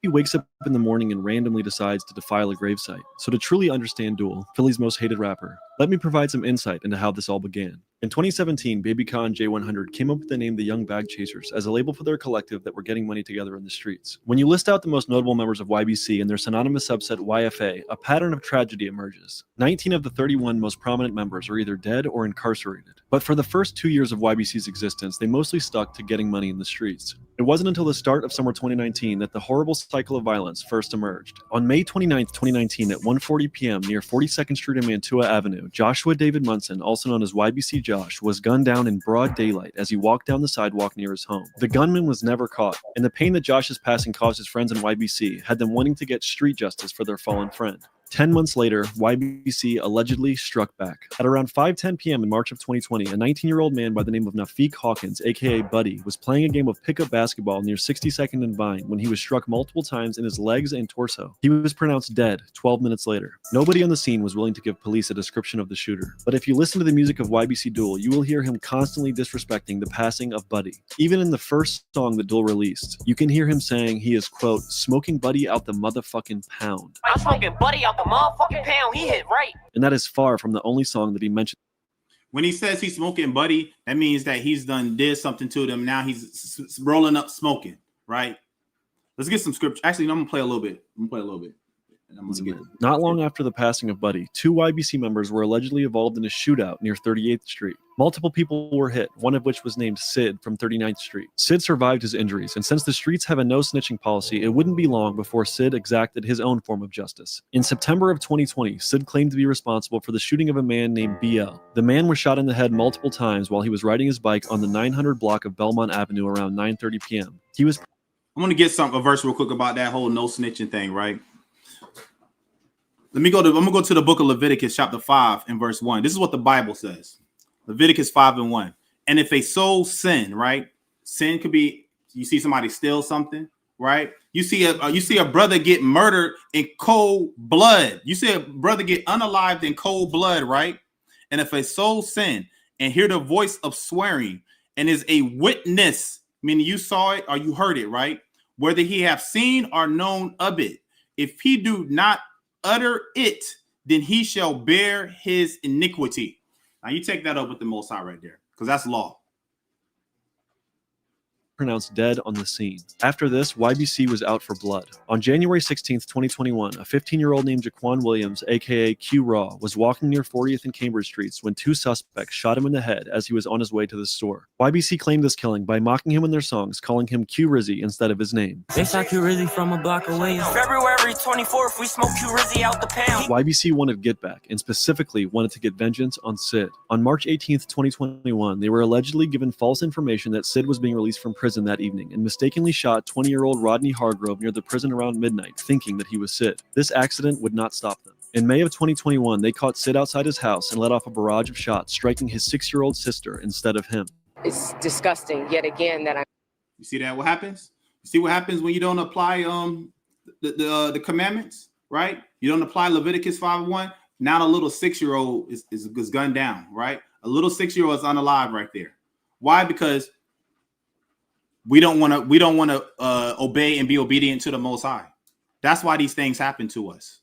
He wakes up in the morning and randomly decides to defile a gravesite. So to truly understand Duel, Philly's most hated rapper, let me provide some insight into how this all began. In 2017, Baby Khan J100 came up with the name the Young Bag Chasers as a label for their collective that were getting money together in the streets. When you list out the most notable members of YBC and their synonymous subset YFA, a pattern of tragedy emerges. 19 of the 31 most prominent members are either dead or incarcerated. But for the first 2 years of YBC's existence, they mostly stuck to getting money in the streets. It wasn't until the start of summer 2019 that the horrible cycle of violence first emerged. On May 29, 2019 at 1:40 p.m. near 42nd Street and Mantua Avenue, Joshua David Munson, also known as YBC Josh, was gunned down in broad daylight as he walked down the sidewalk near his home. The gunman was never caught, and the pain that Josh's passing caused his friends in YBC had them wanting to get street justice for their fallen friend. 10 months later, YBC allegedly struck back. At around 5:10 p.m. in March of 2020, a 19-year-old man by the name of Nafiq Hawkins, aka Buddy, was playing a game of pickup basketball near 62nd and Vine when he was struck multiple times in his legs and torso. He was pronounced dead 12 minutes later. Nobody on the scene was willing to give police a description of the shooter. But if you listen to the music of YBC Duel, you will hear him constantly disrespecting the passing of Buddy. Even in the first song that Duel released, you can hear him saying he is, quote, smoking Buddy out the motherfucking pound. I'm smoking Buddy out the motherfucking pound. He hit right. And that is far from the only song that he mentioned. When he says he's smoking Buddy, that means that he's did something to them. Now he's rolling up smoking, right? Let's get some scripture. Actually, no, I'm gonna play a little bit. And I'm gonna get Not long after the passing of Buddy, 2 YBC members were allegedly involved in a shootout near 38th Street. Multiple people were hit, one of which was named Sid from 39th Street. Sid survived his injuries, and since the streets have a no snitching policy, it wouldn't be long before Sid exacted his own form of justice. In September of 2020, Sid claimed to be responsible for the shooting of a man named BL. The man was shot in the head multiple times while he was riding his bike on the 900 block of Belmont Avenue around 9:30 p.m. I'm gonna get a verse real quick about that whole no snitching thing, right? I'm gonna go to the book of Leviticus, chapter 5 and verse 1. This is what the Bible says. Leviticus 5 and 1. And if a soul sin, right? Sin could be, you see somebody steal something, right? You see a brother get murdered in cold blood. You see a brother get unalived in cold blood, right? And if a soul sin and hear the voice of swearing and is a witness, meaning you saw it or you heard it, right? Whether he have seen or known of it, if he do not utter it, then he shall bear his iniquity. Now you take that up with the Most High right there, because that's law. Pronounced dead on the scene. After this, YBC was out for blood. On January 16th, 2021, a 15-year-old named Jaquan Williams, aka Q Raw, was walking near 40th and Cambridge Streets when 2 suspects shot him in the head as he was on his way to the store. YBC claimed this killing by mocking him in their songs, calling him Q Rizzy instead of his name. They shot Q Rizzy from a block away. February 24th, we smoked Q Rizzy out the pound. YBC wanted get back, and specifically wanted to get vengeance on Sid. On March 18th, 2021, they were allegedly given false information that Sid was being released from prison that evening and mistakenly shot 20-year-old Rodney Hargrove near the prison around midnight, thinking that he was Sid. This accident would not stop them. In May of 2021, they caught Sid outside his house and let off a barrage of shots, striking his 6-year-old sister instead of him. It's disgusting yet again that I'm. You see that? What happens? You see what happens when you don't apply the commandments, right? You don't apply Leviticus 5:1. Now the little 6-year-old is gunned down, right? A little 6-year-old is unalive right there. Why? Because we don't want to obey and be obedient to the Most High. That's why these things happen to us.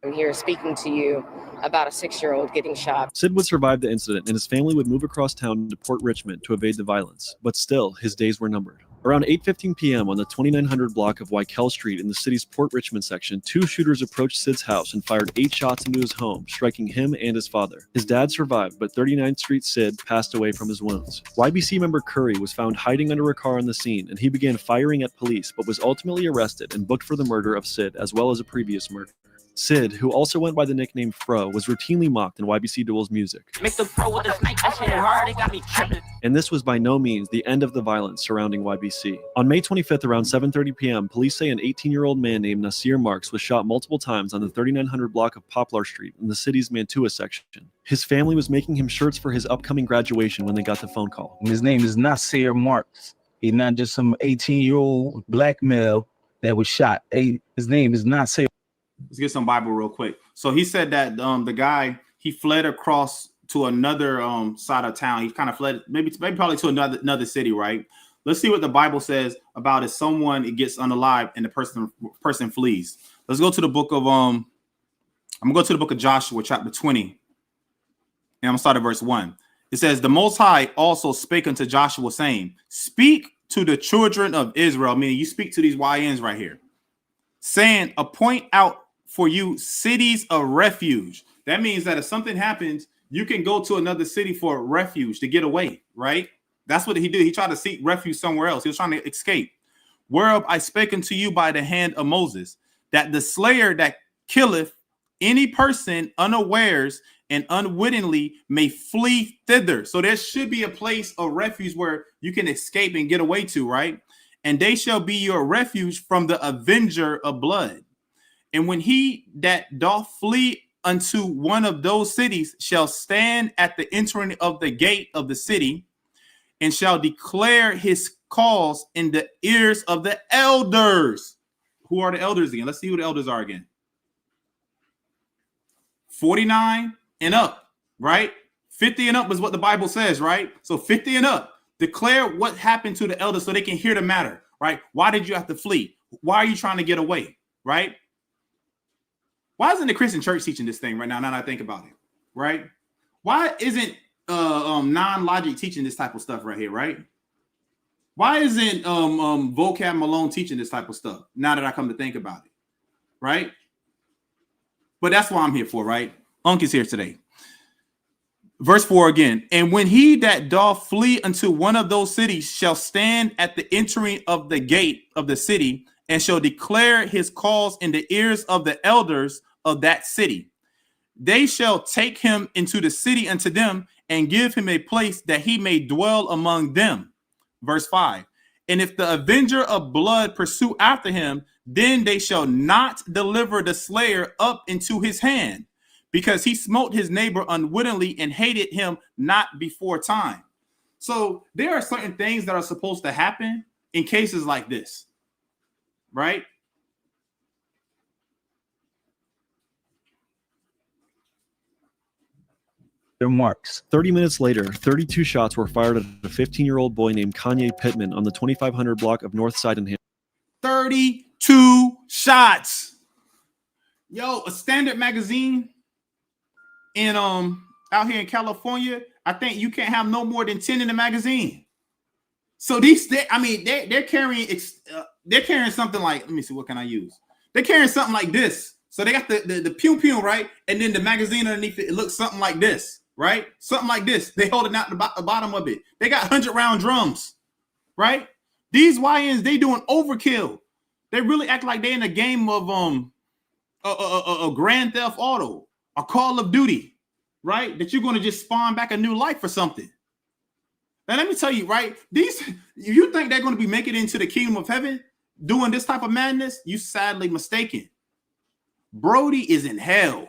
I'm here speaking to you about a 6-year-old getting shot. Sid would survive the incident, and his family would move across town to Port Richmond to evade the violence. But still, his days were numbered. Around 8:15 p.m. on the 2900 block of Wykel Street in the city's Port Richmond section, 2 shooters approached Sid's house and fired 8 shots into his home, striking him and his father. His dad survived, but 39th Street Sid passed away from his wounds. YBC member Curry was found hiding under a car on the scene, and he began firing at police, but was ultimately arrested and booked for the murder of Sid, as well as a previous murder. Sid, who also went by the nickname Fro, was routinely mocked in YBC Duel's music. Make the pro with the snake, that shit hard, it got me tripping. And this was by no means the end of the violence surrounding YBC. On May 25th around 7:30 p.m., police say an 18-year-old man named Nasir Marks was shot multiple times on the 3900 block of Poplar Street in the city's Mantua section. His family was making him shirts for his upcoming graduation when they got the phone call. His name is Nasir Marks. He's not just some 18-year-old black male that was shot. His name is Nasir. Let's get some Bible real quick. So he said that the guy, he fled across to another side of town. He kind of fled, maybe probably to another city, right? Let's see what the Bible says about if someone gets unalive and the person flees. Let's go to the book of I'm gonna go to the book of Joshua, chapter 20, and I'm gonna start at verse 1. It says, "The Most High also spake unto Joshua, saying, Speak to the children of Israel," meaning you speak to these YNs right here, saying, "Appoint out for you cities of refuge." That means that if something happens, you can go to another city for refuge to get away, right? That's what he did. He tried to seek refuge somewhere else. He was trying to escape. "Whereof I spake unto you by the hand of Moses, that the slayer that killeth any person unawares and unwittingly may flee thither." So there should be a place of refuge where you can escape and get away to, right? "And they shall be your refuge from the avenger of blood. And when he that doth flee unto one of those cities shall stand at the entering of the gate of the city, and shall declare his cause in the ears of the elders." Who are the elders again? Let's see who the elders are again. 49 and up, right? 50 and up is what the Bible says, right? So 50 and up. Declare what happened to the elders so they can hear the matter, right? Why did you have to flee? Why are you trying to get away, right? Why isn't the Christian church teaching this thing right now? Now that I think about it, right? Why isn't non-logic teaching this type of stuff right here, right? Why isn't Vocab Malone teaching this type of stuff? Now that I come to think about it, right? But that's what I'm here for, right? Unc is here today. Verse 4 again. "And when he that doth flee unto one of those cities shall stand at the entering of the gate of the city, and shall declare his cause in the ears of the elders of that city, they shall take him into the city unto them, and give him a place that he may dwell among them." Verse 5. "And if the avenger of blood pursue after him, then they shall not deliver the slayer up into his hand, because he smote his neighbor unwittingly and hated him not before time." So there are certain things that are supposed to happen in cases like this, right? Marks. 30 minutes later, 32 shots were fired at a 15-year-old boy named Kanye Pittman on the 2500 block of North Side in Ham. 32 shots. Yo, a Standard magazine in out here in California, I think you can't have no more than 10 in the magazine. So they're carrying something like, let me see, what can I use? They're carrying something like this. So they got the pew pew, right? And then the magazine underneath it, it looks something like this, right? Something like this. They holding out the bottom of it. They got 100-round drums, right? These YNs, they doing overkill. They really act like they in a game of a Grand Theft Auto, a Call of Duty, right? That you're going to just spawn back a new life or something. Now let me tell you, right? You think they're going to be making it into the kingdom of heaven doing this type of madness? You sadly mistaken. Brody is in hell.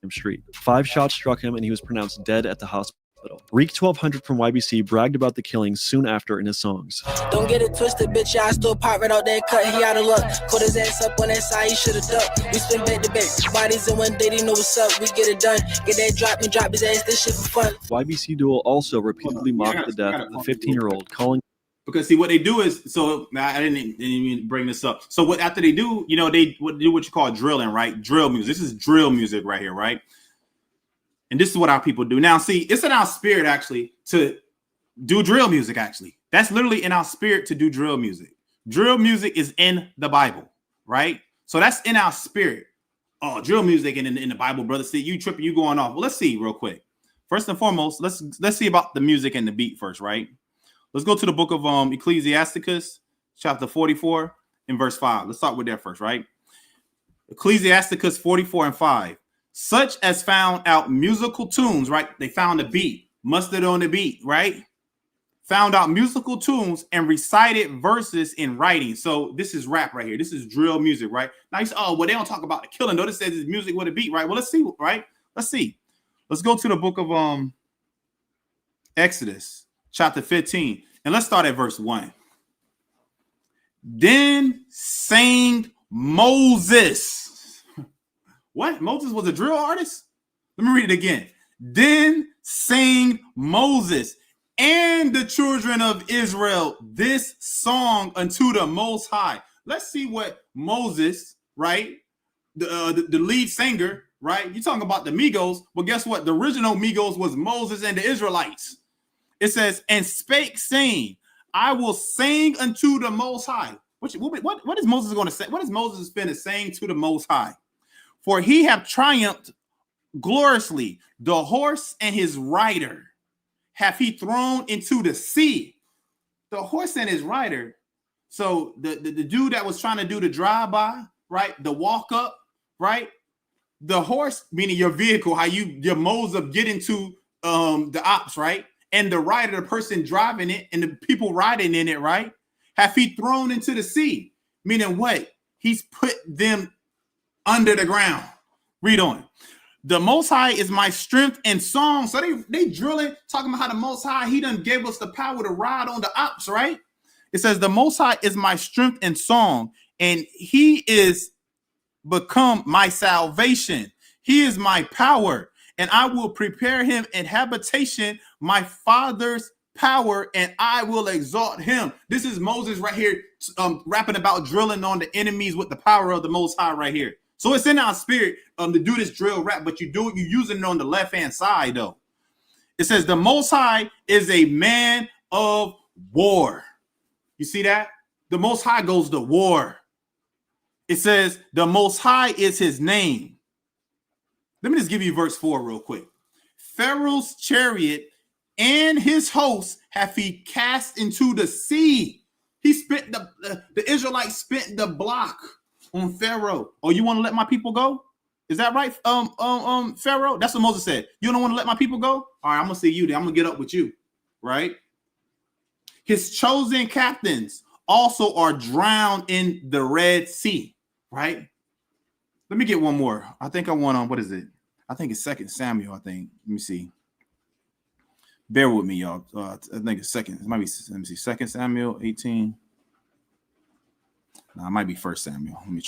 Street. 5 shots struck him, and he was pronounced dead at the hospital. hospital. Reek 1200 from YBC bragged about the killings soon after in his songs. Don't get it twisted, bitch. I still pop right out there, cut. He out of luck. Put his ass up on that side, he should have ducked. We spin back to back. Bodies in one day, they know what's up. We get it done. Get that drop and drop his ass. This shit for fun. YBC Duel also repeatedly mocked the death of the 15-year-old, calling. Because see what they do is, so I didn't even bring this up. So what after they do, you know, they do what you call drilling, right? Drill music. This is drill music right here, right? And this is what our people do. Now, see, it's in our spirit actually to do drill music. Actually, that's literally in our spirit to do drill music. Drill music is in the Bible, right? So that's in our spirit. Oh, drill music in the Bible, brother. See, you tripping, you going off. Well, let's see real quick. First and foremost, let's see about the music and the beat first, right? Let's go to the book of Ecclesiasticus, chapter 44 and verse 5. Let's start with that first, right? Ecclesiasticus 44 and 5. Such as found out musical tunes, right? They found a beat, mustered on the beat, right? Found out musical tunes and recited verses in writing. So this is rap right here. This is drill music, right? Now you say, oh, well, they don't talk about the killing. Notice says it's music with a beat, right? Well, let's see, right? Let's see. Let's go to the book of Exodus. Chapter 15, and let's start at verse 1. Then sang Moses. What? Moses was a drill artist? Let me read it again. Then sang Moses and the children of Israel this song unto the Most High. Let's see what Moses, right? The lead singer, right? You're talking about the Migos, but guess what? The original Migos was Moses and the Israelites. It says, and spake, saying, I will sing unto the Most High. What is Moses going to say? What is Moses going to sing to the Most High? For he have triumphed gloriously. The horse and his rider hath he thrown into the sea. The horse and his rider. So the dude that was trying to do the drive-by, right? The walk up, right? The horse, meaning your vehicle, how your modes of getting to the ops, right? And the rider, the person driving it, and the people riding in it, right? Have he thrown into the sea? Meaning what? He's put them under the ground. Read on. The Most High is my strength and song. So they drilling, talking about how the Most High, he done gave us the power to ride on the ops, right? It says the Most High is my strength and song, and he is become my salvation. He is my power. And I will prepare him in habitation, my father's power, and I will exalt him. This is Moses right here, rapping about drilling on the enemies with the power of the Most High right here. So it's in our spirit to do this drill rap, but you using it on the left-hand side, though. It says the Most High is a man of war. You see that? The Most High goes to war. It says the Most High is his name. Let me just give you verse 4 real quick. Pharaoh's chariot and his host hath he cast into the sea. He spent the Israelites spent the block on Pharaoh. Oh, you want to let my people go? Is that right? Pharaoh? That's what Moses said. You don't want to let my people go? All right, I'm gonna see you then. I'm gonna get up with you, right? His chosen captains also are drowned in the Red Sea, right? Let me get one more. I think I want on, what is it? I think it's 2 Samuel, I think. Let me see. Bear with me, y'all. I think it's it might be, let me see, 2 Samuel 18. No, it might be 1 Samuel. Let me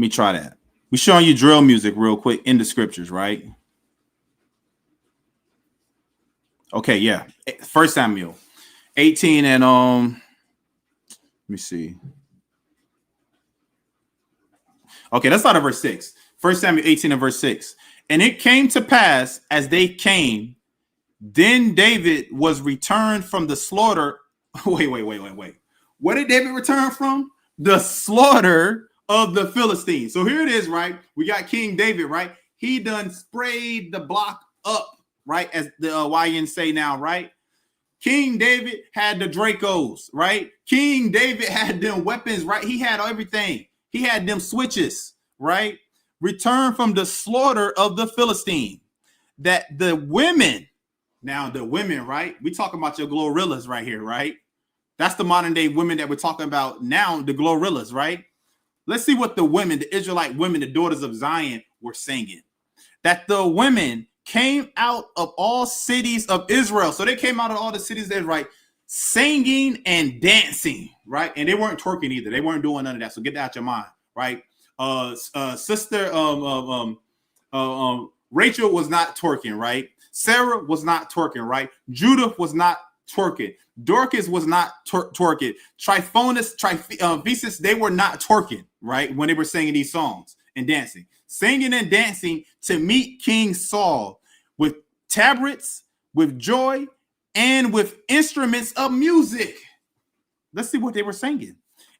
try that. We're showing you drill music real quick in the scriptures, right? Okay, yeah. 1 Samuel 18 and let me see. Okay, let's start at verse 6. 1 Samuel 18 and verse 6. And it came to pass as they came, then David was returned from the slaughter. Wait. Where did David return from? The slaughter of the Philistines. So here it is, right? We got King David, right? He done sprayed the block up, right? As the YN say now, right? King David had the Dracos, right? King David had them weapons, right? He had everything. He had them switches, right? Return from the slaughter of the Philistine. That the women, now the women, right? We talking about your Glorillas right here, right? That's the modern day women that we're talking about now, the Glorillas, right? Let's see what the women, the Israelite women, the daughters of Zion were singing. That the women came out of all cities of Israel. So they came out of all the cities there, right? Singing and dancing, right? And they weren't twerking either. They weren't doing none of that. So get that out your mind, right? Sister Rachel was not twerking, right? Sarah was not twerking, right? Judah was not twerking. Dorcas was not twerking. Tryphonus, Thesis, they were not twerking, right? When they were singing these songs and dancing. Singing and dancing to meet King Saul with tabrets, with joy, and with instruments of music. Let's see what they were singing.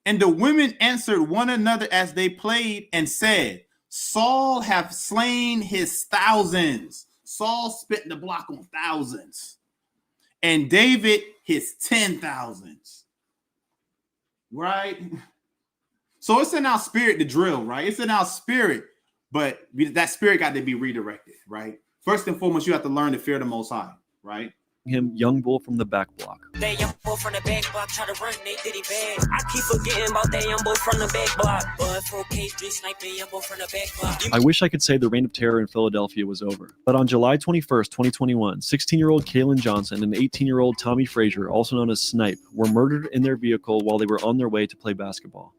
And the women answered one another as they played and said, Saul hath slain his thousands. Saul spent the block on thousands. And David his 10,000s. Right? So it's in our spirit to drill, right? It's in our spirit, but that spirit got to be redirected, right? First and foremost, you have to learn to fear the Most High, right? Him, young bull from the back block. They young bull from the back block try to run, they diddy bag. I keep forgetting about that young bull from the back block. But 4K street sniping young bull from the back block. I wish I could say the reign of terror in Philadelphia was over. But on July 21st, 2021, 16-year-old Kaylin Johnson and 18-year-old Tommy Frazier, also known as Snipe, were murdered in their vehicle while they were on their way to play basketball.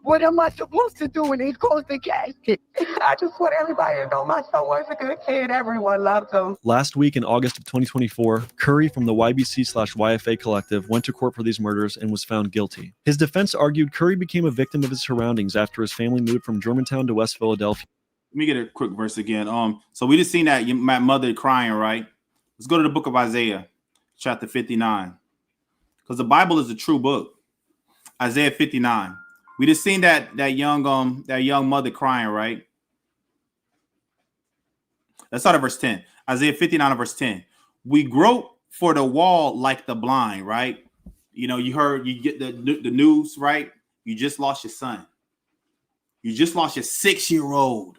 What am I supposed to do when he calls the casket? I just want everybody to know my son was a good kid. Everyone loves him. Last week in August of 2024, Curry from the YBC/YFA collective went to court for these murders and was found guilty. His defense argued Curry became a victim of his surroundings after his family moved from Germantown to West Philadelphia. Let me get a quick verse again. So we just seen that my mother crying, right? Let's go to the book of Isaiah, chapter 59. Because the Bible is a true book. Isaiah 59. We just seen that young mother crying, right? Let's start at verse 10. Isaiah 59 and verse 10. We grope for the wall like the blind, right? You know, you get the news, right? You just lost your son. You just lost your 6-year-old.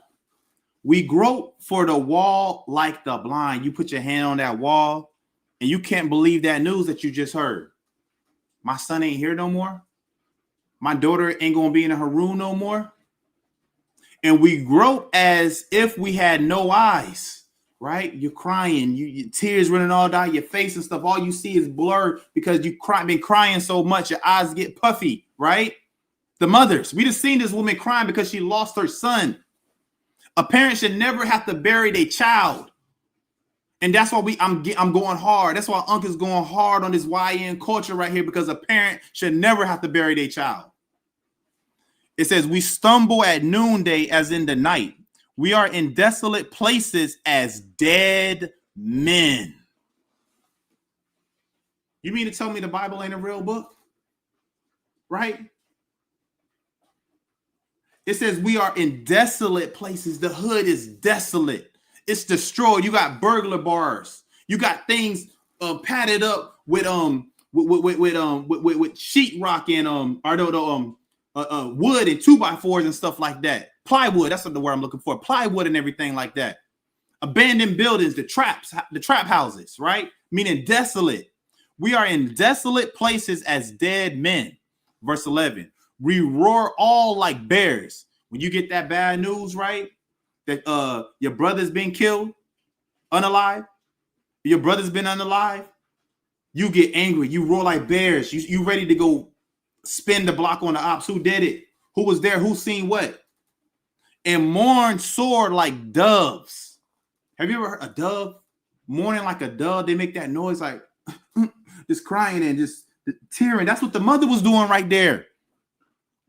We grope for the wall like the blind. You put your hand on that wall and you can't believe that news that you just heard. My son ain't here no more. My daughter ain't going to be in her room no more. And we grope as if we had no eyes, right? You're crying, your tears running all down your face and stuff. All you see is blurred because you've been crying so much. Your eyes get puffy, right? The mothers, we just seen this woman crying because she lost her son. A parent should never have to bury their child. And that's why I'm going hard. That's why Uncle's going hard on this YN culture right here, because a parent should never have to bury their child. It says, we stumble at noonday as in the night. We are in desolate places as dead men. You mean to tell me the Bible ain't a real book? Right? It says we are in desolate places. The hood is desolate. It's destroyed. You got burglar bars. You got things padded up with sheetrock and wood and 2x4s and stuff like that. Plywood. That's the word I'm looking for. Plywood and everything like that. Abandoned buildings, the trap houses, right? Meaning desolate. We are in desolate places as dead men. Verse 11. We roar all like bears. When you get that bad news, right? That your brother's been killed, unalive. Your brother's been unalive. You get angry. You roar like bears. You ready to go spin the block on the ops. Who did it? Who was there? Who seen what? And mourn sore like doves. Have you ever heard a dove mourning like a dove? They make that noise like just crying and just tearing. That's what the mother was doing right there.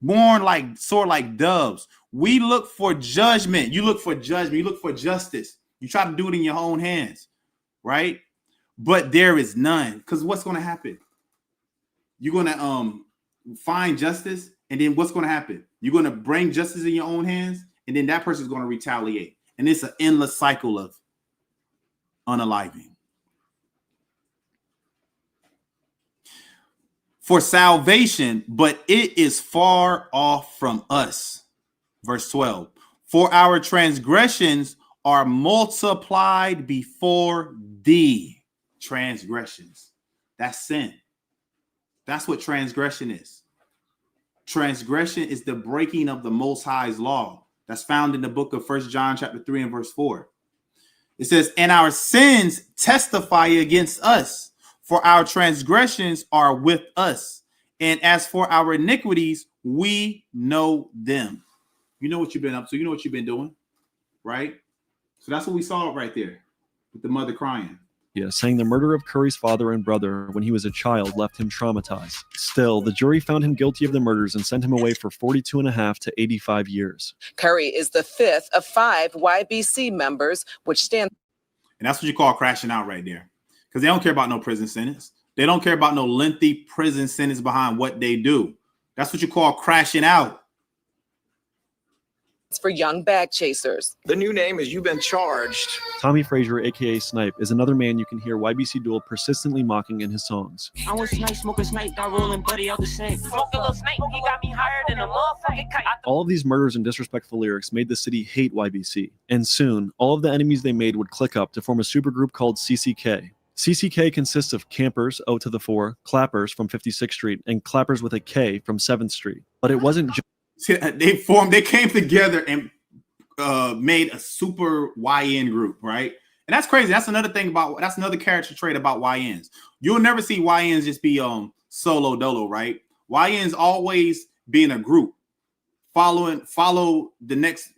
Mourn like sore like doves. We look for judgment. You look for judgment. You look for justice. You try to do it in your own hands, right? But there is none. Because what's going to happen? You're going to find justice, and then what's going to happen? You're going to bring justice in your own hands, and then that person's going to retaliate. And it's an endless cycle of unaliving. For salvation, but it is far off from us. Verse 12. For our transgressions are multiplied before thee. Transgressions. That's sin. That's what transgression is. Transgression is the breaking of the Most High's law. That's found in the book of 1 John chapter 3 and verse 4. It says, and our sins testify against us, for our transgressions are with us. And as for our iniquities, we know them. You know what you've been up to. You know what you've been doing, right? So that's what we saw right there with the mother crying. Yeah, saying the murder of Curry's father and brother when he was a child left him traumatized. Still, the jury found him guilty of the murders and sent him away for 42 and a half to 85 years. Curry is the fifth of 5 YBC members, which stand. And that's what you call crashing out right there. Because they don't care about no prison sentence. They don't care about no lengthy prison sentence behind what they do. That's what you call crashing out. For young bag chasers. The new name is You've Been Charged. Tommy Frazier, aka Snipe, is another man you can hear YBC Duel persistently mocking in his songs. I was snipe, smoking snipe, got rolling buddy out the same. Smoking little snake, he got me higher than a motherfucking kite. All of these murders and disrespectful lyrics made the city hate YBC, and soon, all of the enemies they made would click up to form a supergroup called CCK. CCK consists of campers, O to the 4, clappers from 56th Street, and clappers with a K from 7th Street. But it wasn't just... They came together and made a super YN group, right? And that's crazy. That's another character trait about YNs. You'll never see YNs just be solo dolo, right? YNs always be in a group, follow the next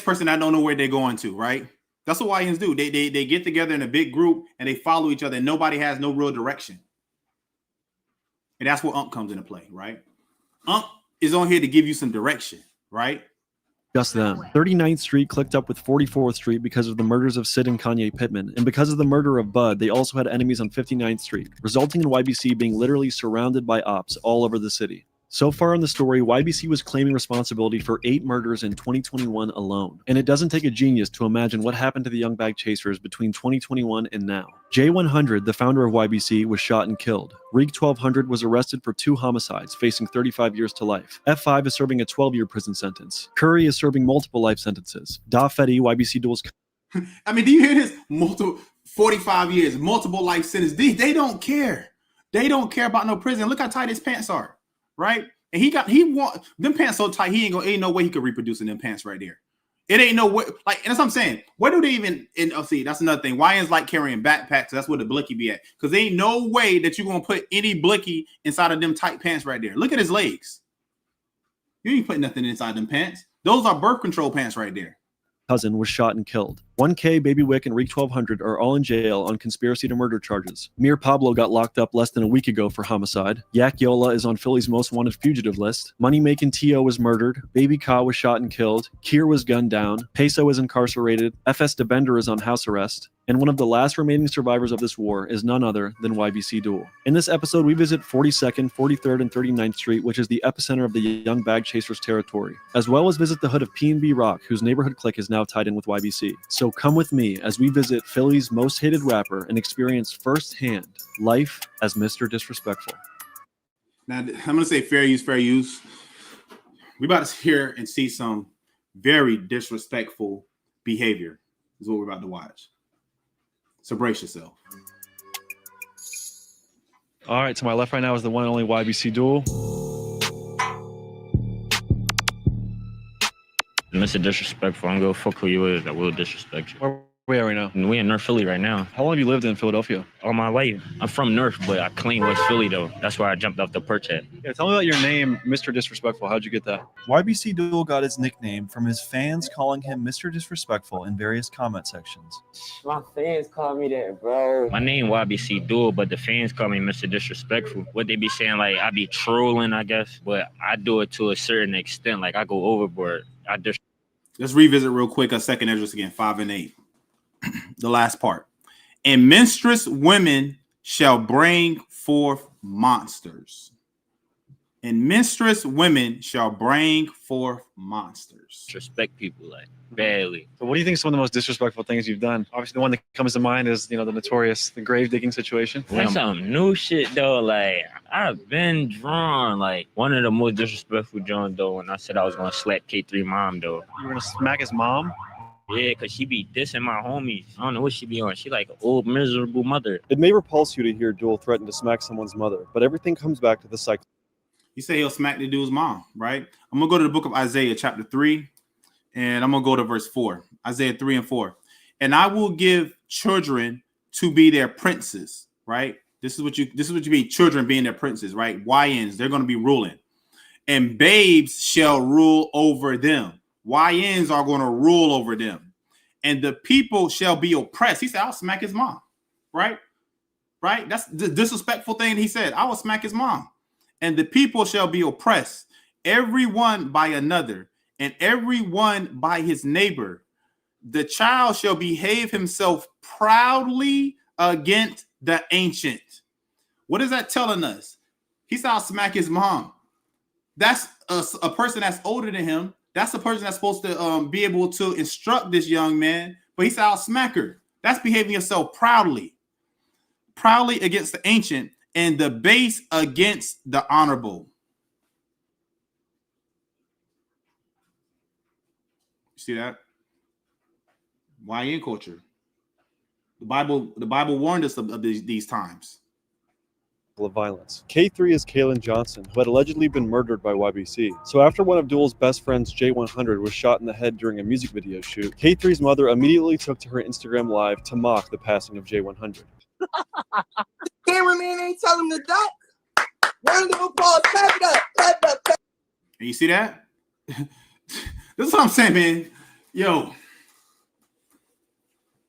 person that don't know where they're going to, right? That's what YNs do. They get together in a big group and they follow each other, and nobody has no real direction. And that's where UMP comes into play, right? UMP is on here to give you some direction, right? Just them. 39th Street clicked up with 44th Street because of the murders of Sid and Kanye Pittman, and because of the murder of Bud, they also had enemies on 59th Street, resulting in YBC being literally surrounded by ops all over the city. So far in the story, YBC was claiming responsibility for 8 murders in 2021 alone. And it doesn't take a genius to imagine what happened to the young bag chasers between 2021 and now. J100, the founder of YBC, was shot and killed. Reek 1200 was arrested for 2 homicides, facing 35 years to life. F5 is serving a 12-year prison sentence. Curry is serving multiple life sentences. Da Fetty, YBC Duel's... I mean, do you hear this? 45 years, multiple life sentences. They don't care. They don't care about no prison. Look how tight his pants are. Right, and he want them pants so tight he ain't no way he could reproduce in them pants right there. It ain't no way. Like, and that's what I'm saying. Where do they even? And see, that's another thing. YNs like carrying backpacks. So that's where the blicky be at. Because there ain't no way that you're gonna put any blicky inside of them tight pants right there. Look at his legs. You ain't putting nothing inside them pants. Those are birth control pants right there. Cousin was shot and killed. 1K, Baby Wick, and Reek 1200 are all in jail on conspiracy to murder charges. Mir Pablo got locked up less than a week ago for homicide. Yak Yola is on Philly's most wanted fugitive list. Money Making T.O. was murdered. Baby Ka was shot and killed. Kier was gunned down. Peso is incarcerated. FS DeBender is on house arrest. And one of the last remaining survivors of this war is none other than YBC Duel. In this episode, we visit 42nd, 43rd, and 39th Street, which is the epicenter of the young bag chasers territory, as well as visit the hood of P&B Rock, whose neighborhood clique is now tied in with YBC. So come with me as we visit Philly's most hated rapper and experience firsthand life as Mr. Disrespectful. Now, I'm going to say fair use. We about to hear and see some very disrespectful behavior is what we're about to watch. So brace yourself. All right, to my left right now is the one and only YBC Duel. Mr. Disrespectful, I'm gonna fuck who you is. I will disrespect you. Where are we at right now? We in North Philly right now. How long have you lived in Philadelphia? All my life. I'm from North, but I claim West Philly though. That's where I jumped off the perch at. Yeah, tell me about your name, Mr. Disrespectful. How'd you get that? YBC Duel got his nickname from his fans calling him Mr. Disrespectful in various comment sections. My fans call me that, bro. My name YBC Duel, but the fans call me Mr. Disrespectful. What they be saying, like I be trolling, I guess, but I do it to a certain extent. Like I go overboard. Let's revisit real quick a second address again, 5 and 8. The last part. And menstruous women shall bring forth monsters. And menstruous women shall bring forth monsters. Respect people like badly. So what do you think is some of the most disrespectful things you've done? Obviously, the one that comes to mind is, the notorious, the grave digging situation. That's some new shit though. Like I've been drawn. Like one of the most disrespectful John though. When I said I was gonna slap K3 mom though. You were gonna smack his mom? Yeah, because she be dissing my homies. I don't know what she be on. She like an old miserable mother. It may repulse you to hear Duel threaten to smack someone's mother, but everything comes back to the cycle. He said he'll smack the dude's mom, right? I'm going to go to the book of Isaiah, chapter 3. And I'm gonna go to verse 4, Isaiah 3 and 4. And I will give children to be their princes, right? This is what you mean, children being their princes, right? YNs, they're gonna be ruling. And babes shall rule over them. YNs are gonna rule over them. And the people shall be oppressed. He said, I'll smack his mom, right? Right? That's the disrespectful thing he said. I will smack his mom. And the people shall be oppressed, everyone by another, and everyone by his neighbor. The child shall behave himself proudly against the ancient. What is that telling us? He said, I'll smack his mom. That's a person that's older than him. That's a person that's supposed to be able to instruct this young man. But he said, I'll smack her. That's behaving yourself proudly against the ancient, and the base against the honorable. You see that? YN culture. The Bible warned us of these times. Of violence. K3 is Kalen Johnson, who had allegedly been murdered by YBC. So after one of Duel's best friends, J100, was shot in the head during a music video shoot, K3's mother immediately took to her Instagram live to mock the passing of J100. Cameraman ain't tell him to duck. Round of applause. Clap it up. And you see that? This is what I'm saying, man. Yo,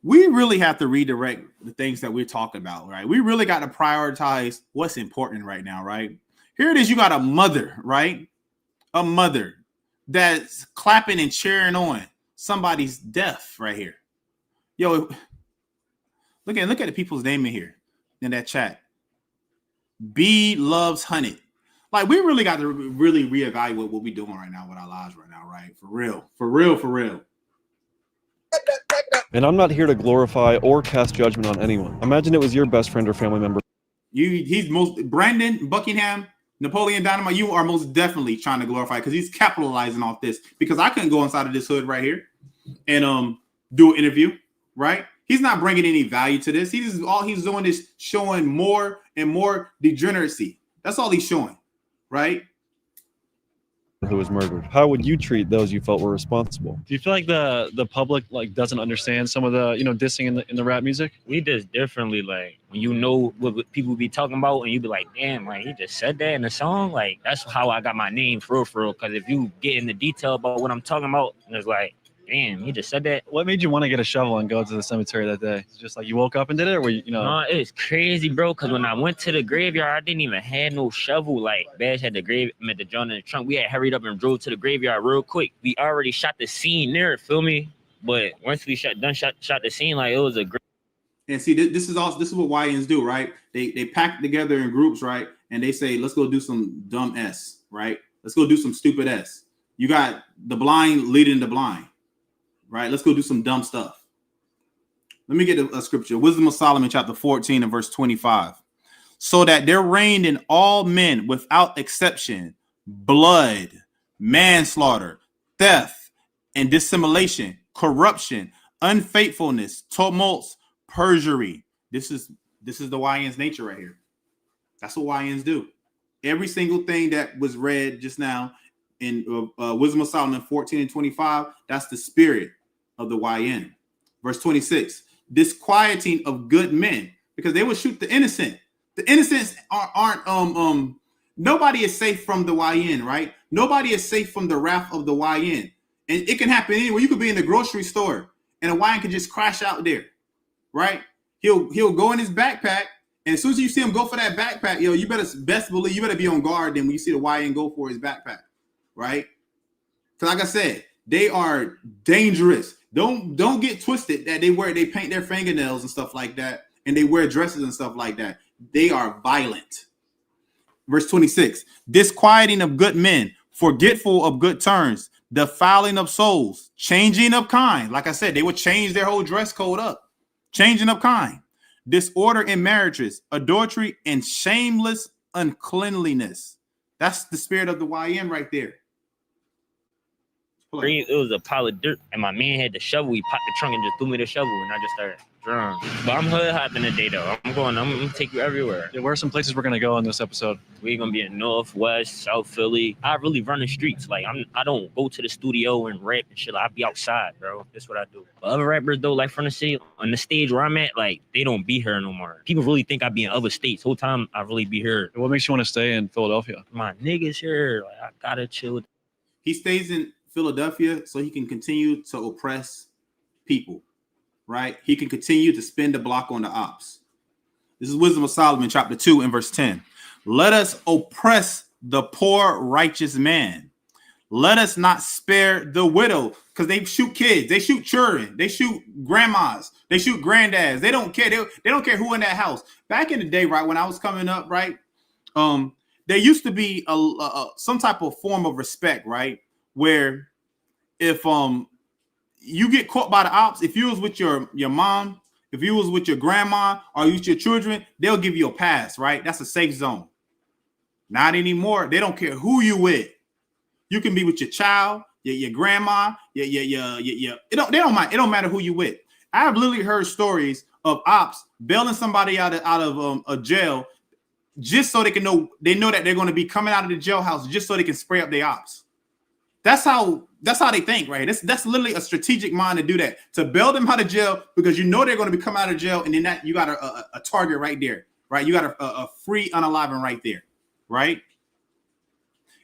we really have to redirect the things that we're talking about, right? We really got to prioritize what's important right now, right? Here it is. You got a mother, right? A mother that's clapping and cheering on somebody's death right here. Yo, look at the people's name in here in that chat. B loves Hunted. Like, we really got to really reevaluate what we're doing right now with our lives right now, right? For real. And I'm not here to glorify or cast judgment on anyone. Imagine it was your best friend or family member. He's most Brandon Buckingham, Napoleon Dynamite. You are most definitely trying to glorify because he's capitalizing off this. Because I couldn't go inside of this hood right here and do an interview, right? He's not bringing any value to this. All he's doing is showing more and more degeneracy. That's all he's showing, right? Who was murdered. How would you treat those you felt were responsible? Do you feel like the public doesn't understand some of the dissing in the rap music? We diss differently. Like, when you know what people be talking about, and you be like, damn, like he just said that in the song. Like, that's how I got my name for real. Because if you get into detail about what I'm talking about, and it's like, damn, he just said that. What made you want to get a shovel and go to the cemetery that day? It's just like you woke up and did it, or No, it's crazy, bro. Because when I went to the graveyard, I didn't even have no shovel. Like, Bash had the John in the trunk. We had hurried up and drove to the graveyard real quick. We already shot the scene there, feel me? But once we shot the scene, like, it was a great. And see, this is what YNs do, right? They pack together in groups, right? And they say, let's go do some dumb S, right? Let's go do some stupid S. You got the blind leading the blind. Right, let's go do some dumb stuff. Let me get a scripture. Wisdom of Solomon, chapter 14 and verse 25. So that there reigned in all men without exception blood, manslaughter, theft, and dissimulation, corruption, unfaithfulness, tumults, perjury. This is the YN's nature right here. That's what YNs do. Every single thing that was read just now in Wisdom of Solomon 14 and 25, that's the spirit of the YN. Verse 26, disquieting of good men, because they will shoot the innocent. The innocents aren't nobody is safe from the YN, right? Nobody is safe from the wrath of the YN. And it can happen anywhere. You could be in the grocery store and a YN can just crash out there, right? He'll go in his backpack, and as soon as you see him go for that backpack, you best believe you better be on guard then when you see the YN go for his backpack. Right? Because like I said, they are dangerous. Don't get twisted that they paint their fingernails and stuff like that, and they wear dresses and stuff like that. They are violent. Verse 26, disquieting of good men, forgetful of good turns, defiling of souls, changing of kind. Like I said, they would change their whole dress code up. Changing of kind, disorder in marriages, adultery, and shameless uncleanliness. That's the spirit of the YN right there. It was a pile of dirt, and my man had the shovel. He popped the trunk and just threw me the shovel, and I just started drawing. But I'm hood hopping today, though. I'm gonna take you everywhere. Yeah, where are some places we're gonna go in this episode? We're gonna be in North, West, South Philly. I really run the streets. Like I don't go to the studio and rap and shit. I be outside, bro. That's what I do. But other rappers though, like from the city, on the stage where I'm at, like they don't be here no more. People really think I be in other states. Whole time I really be here. What makes you want to stay in Philadelphia? My niggas here. Like I gotta chill. He stays in Philadelphia so he can continue to oppress people, right? He can continue to spin the block on the ops. This is Wisdom of Solomon, chapter 2 and verse 10. Let us oppress the poor righteous man. Let us not spare the widow, because they shoot kids, they shoot children, they shoot grandmas, they shoot granddads. They don't care. They don't care who in that house. Back in the day, right, when I was coming up, right, there used to be some type of form of respect, right, where if you get caught by the ops, if you was with your mom, if you was with your grandma or you with your children, they'll give you a pass, right? That's a safe zone. Not anymore. They don't care who you with. You can be with your child, your grandma, it don't mind. It don't matter who you with. I have literally heard stories of ops bailing somebody out of a jail just so they know that they're going to be coming out of the jailhouse just so they can spray up their ops. That's how they think, right? That's literally a strategic mind to do that, to bail them out of jail because you know they're going to be coming out of jail, and then that you got a target right there, right? You got a free unaliving right there, right?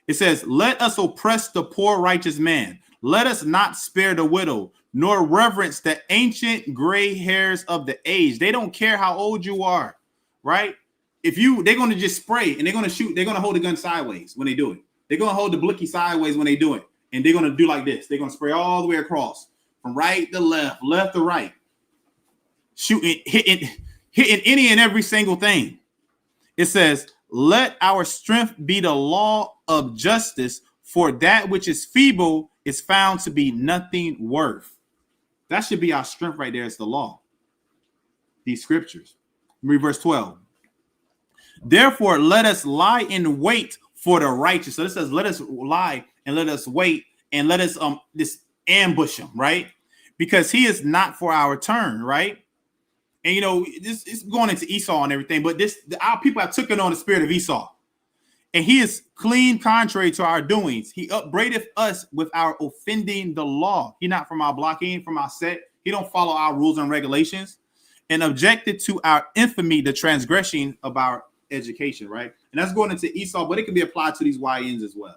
It says, "Let us oppress the poor righteous man. Let us not spare the widow, nor reverence the ancient gray hairs of the age." They don't care how old you are, right? They're going to just spray and they're going to shoot. They're going to hold the gun sideways when they do it. They're going to hold the blicky sideways when they do it. And they're going to do like this. They're going to spray all the way across from right to left, left to right, shooting, hitting any and every single thing. It says, "Let our strength be the law of justice, for that which is feeble is found to be nothing worth." That should be our strength right there. It's the law. These scriptures. Read verse 12. "Therefore, let us lie in wait for the righteous." So this says, let us lie and let us wait and let us this ambush him, right? Because he is not for our turn, right? And this is going into Esau and everything, but our people have taken on the spirit of Esau, and he is clean contrary to our doings. He upbraideth us with our offending the law. He not from our block, he ain't from our set. He don't follow our rules and regulations, and objected to our infamy, the transgression of our education, right? And that's going into Esau, but it can be applied to these YNs as well.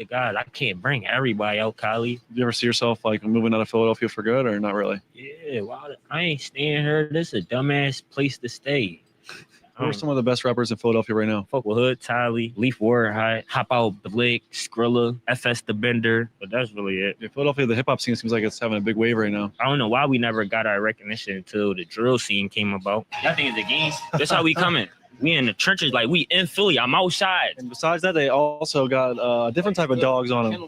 God, I can't bring everybody out, Kylie. Do you ever see yourself like moving out of Philadelphia for good, or not really? Yeah, wow, I ain't staying here. This is a dumbass place to stay. Who are some of the best rappers in Philadelphia right now? Fuck with Hood, Tylee, Leaf Warhide, Hop Out Blick, Skrilla, FS the Bender, but that's really it. Yeah, Philadelphia, the hip hop scene seems like it's having a big wave right now. I don't know why we never got our recognition until the drill scene came about. That thing is a game. That's how we coming. We in the trenches, like we in Philly. I'm outside. And besides that, they also got a different type of dogs on them.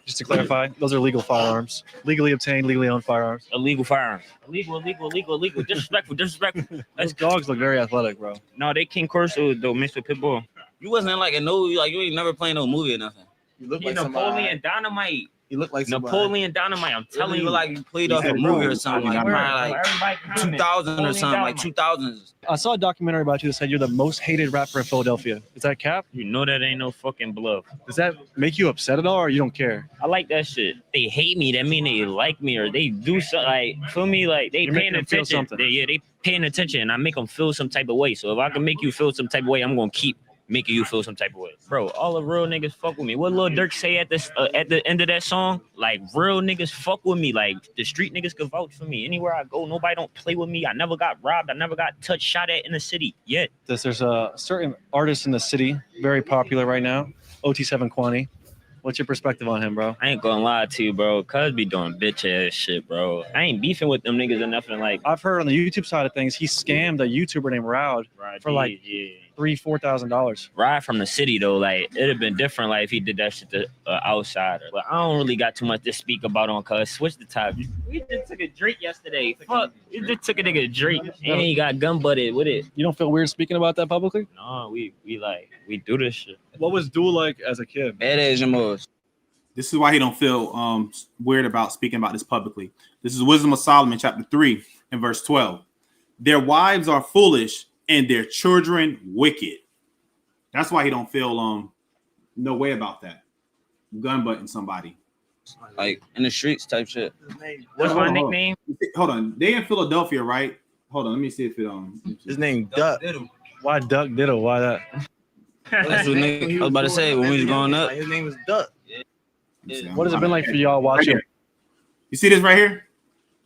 Just to clarify, those are legal firearms, legally obtained, legally owned firearms. Illegal firearms. Illegal. Disrespectful. Those dogs look very athletic, bro. No, they King Corso though, mixed with Pitbull. You wasn't like you ain't never playing no movie or nothing. You look like Napoleon Dynamite. You look like Napoleon Dynamite. I'm telling you, like you played off a movie or something, like 2000 or something, like 2000s. I saw a documentary about you that said you're the most hated rapper in Philadelphia. Is that cap? You know that ain't no fucking bluff. Does that make you upset at all, or you don't care? I like that shit. They hate me. That mean they like me, or they do something. Like, feel me? Like they paying attention. They paying attention, and I make them feel some type of way. So if I can make you feel some type of way, I'm gonna keep making you feel some type of way. Bro, all the real niggas fuck with me. What Lil Durk say at the end of that song? Like, real niggas fuck with me. Like, the street niggas can vouch for me. Anywhere I go, nobody don't play with me. I never got robbed. I never got touched, shot at in the city yet. There's a certain artist in the city, very popular right now, OT7 Quani. What's your perspective on him, bro? I ain't gonna lie to you, bro. Cuz be doing bitch ass shit, bro. I ain't beefing with them niggas or nothing. Like, I've heard on the YouTube side of things, he scammed a YouTuber named Rowd for like $3,000-$4,000. Ride from the city though, like it'd have been different, like if he did that shit to outsider. But I don't really got too much to speak about on cuz. Switch the topic. We just took a drink yesterday. Fuck, we just took a nigga drink and he got gun butted with it. You don't feel weird speaking about that publicly? No, we do this shit. What was Duel like as a kid? Bad as your most. This is why he don't feel weird about speaking about this publicly. This is Wisdom of Solomon, chapter 3 and verse 12. Their wives are foolish and their children wicked. That's why he don't feel no way about that. Gun button somebody. Like in the streets type shit. What's my nickname? Hold on. They in Philadelphia, right? Hold on. Let me see if it His name Duck. Why Duck Diddle? Why that? That's what nigga, I was about to say when we was growing up. His name was Duck. What has it been like for y'all watching? Right, you see this right here?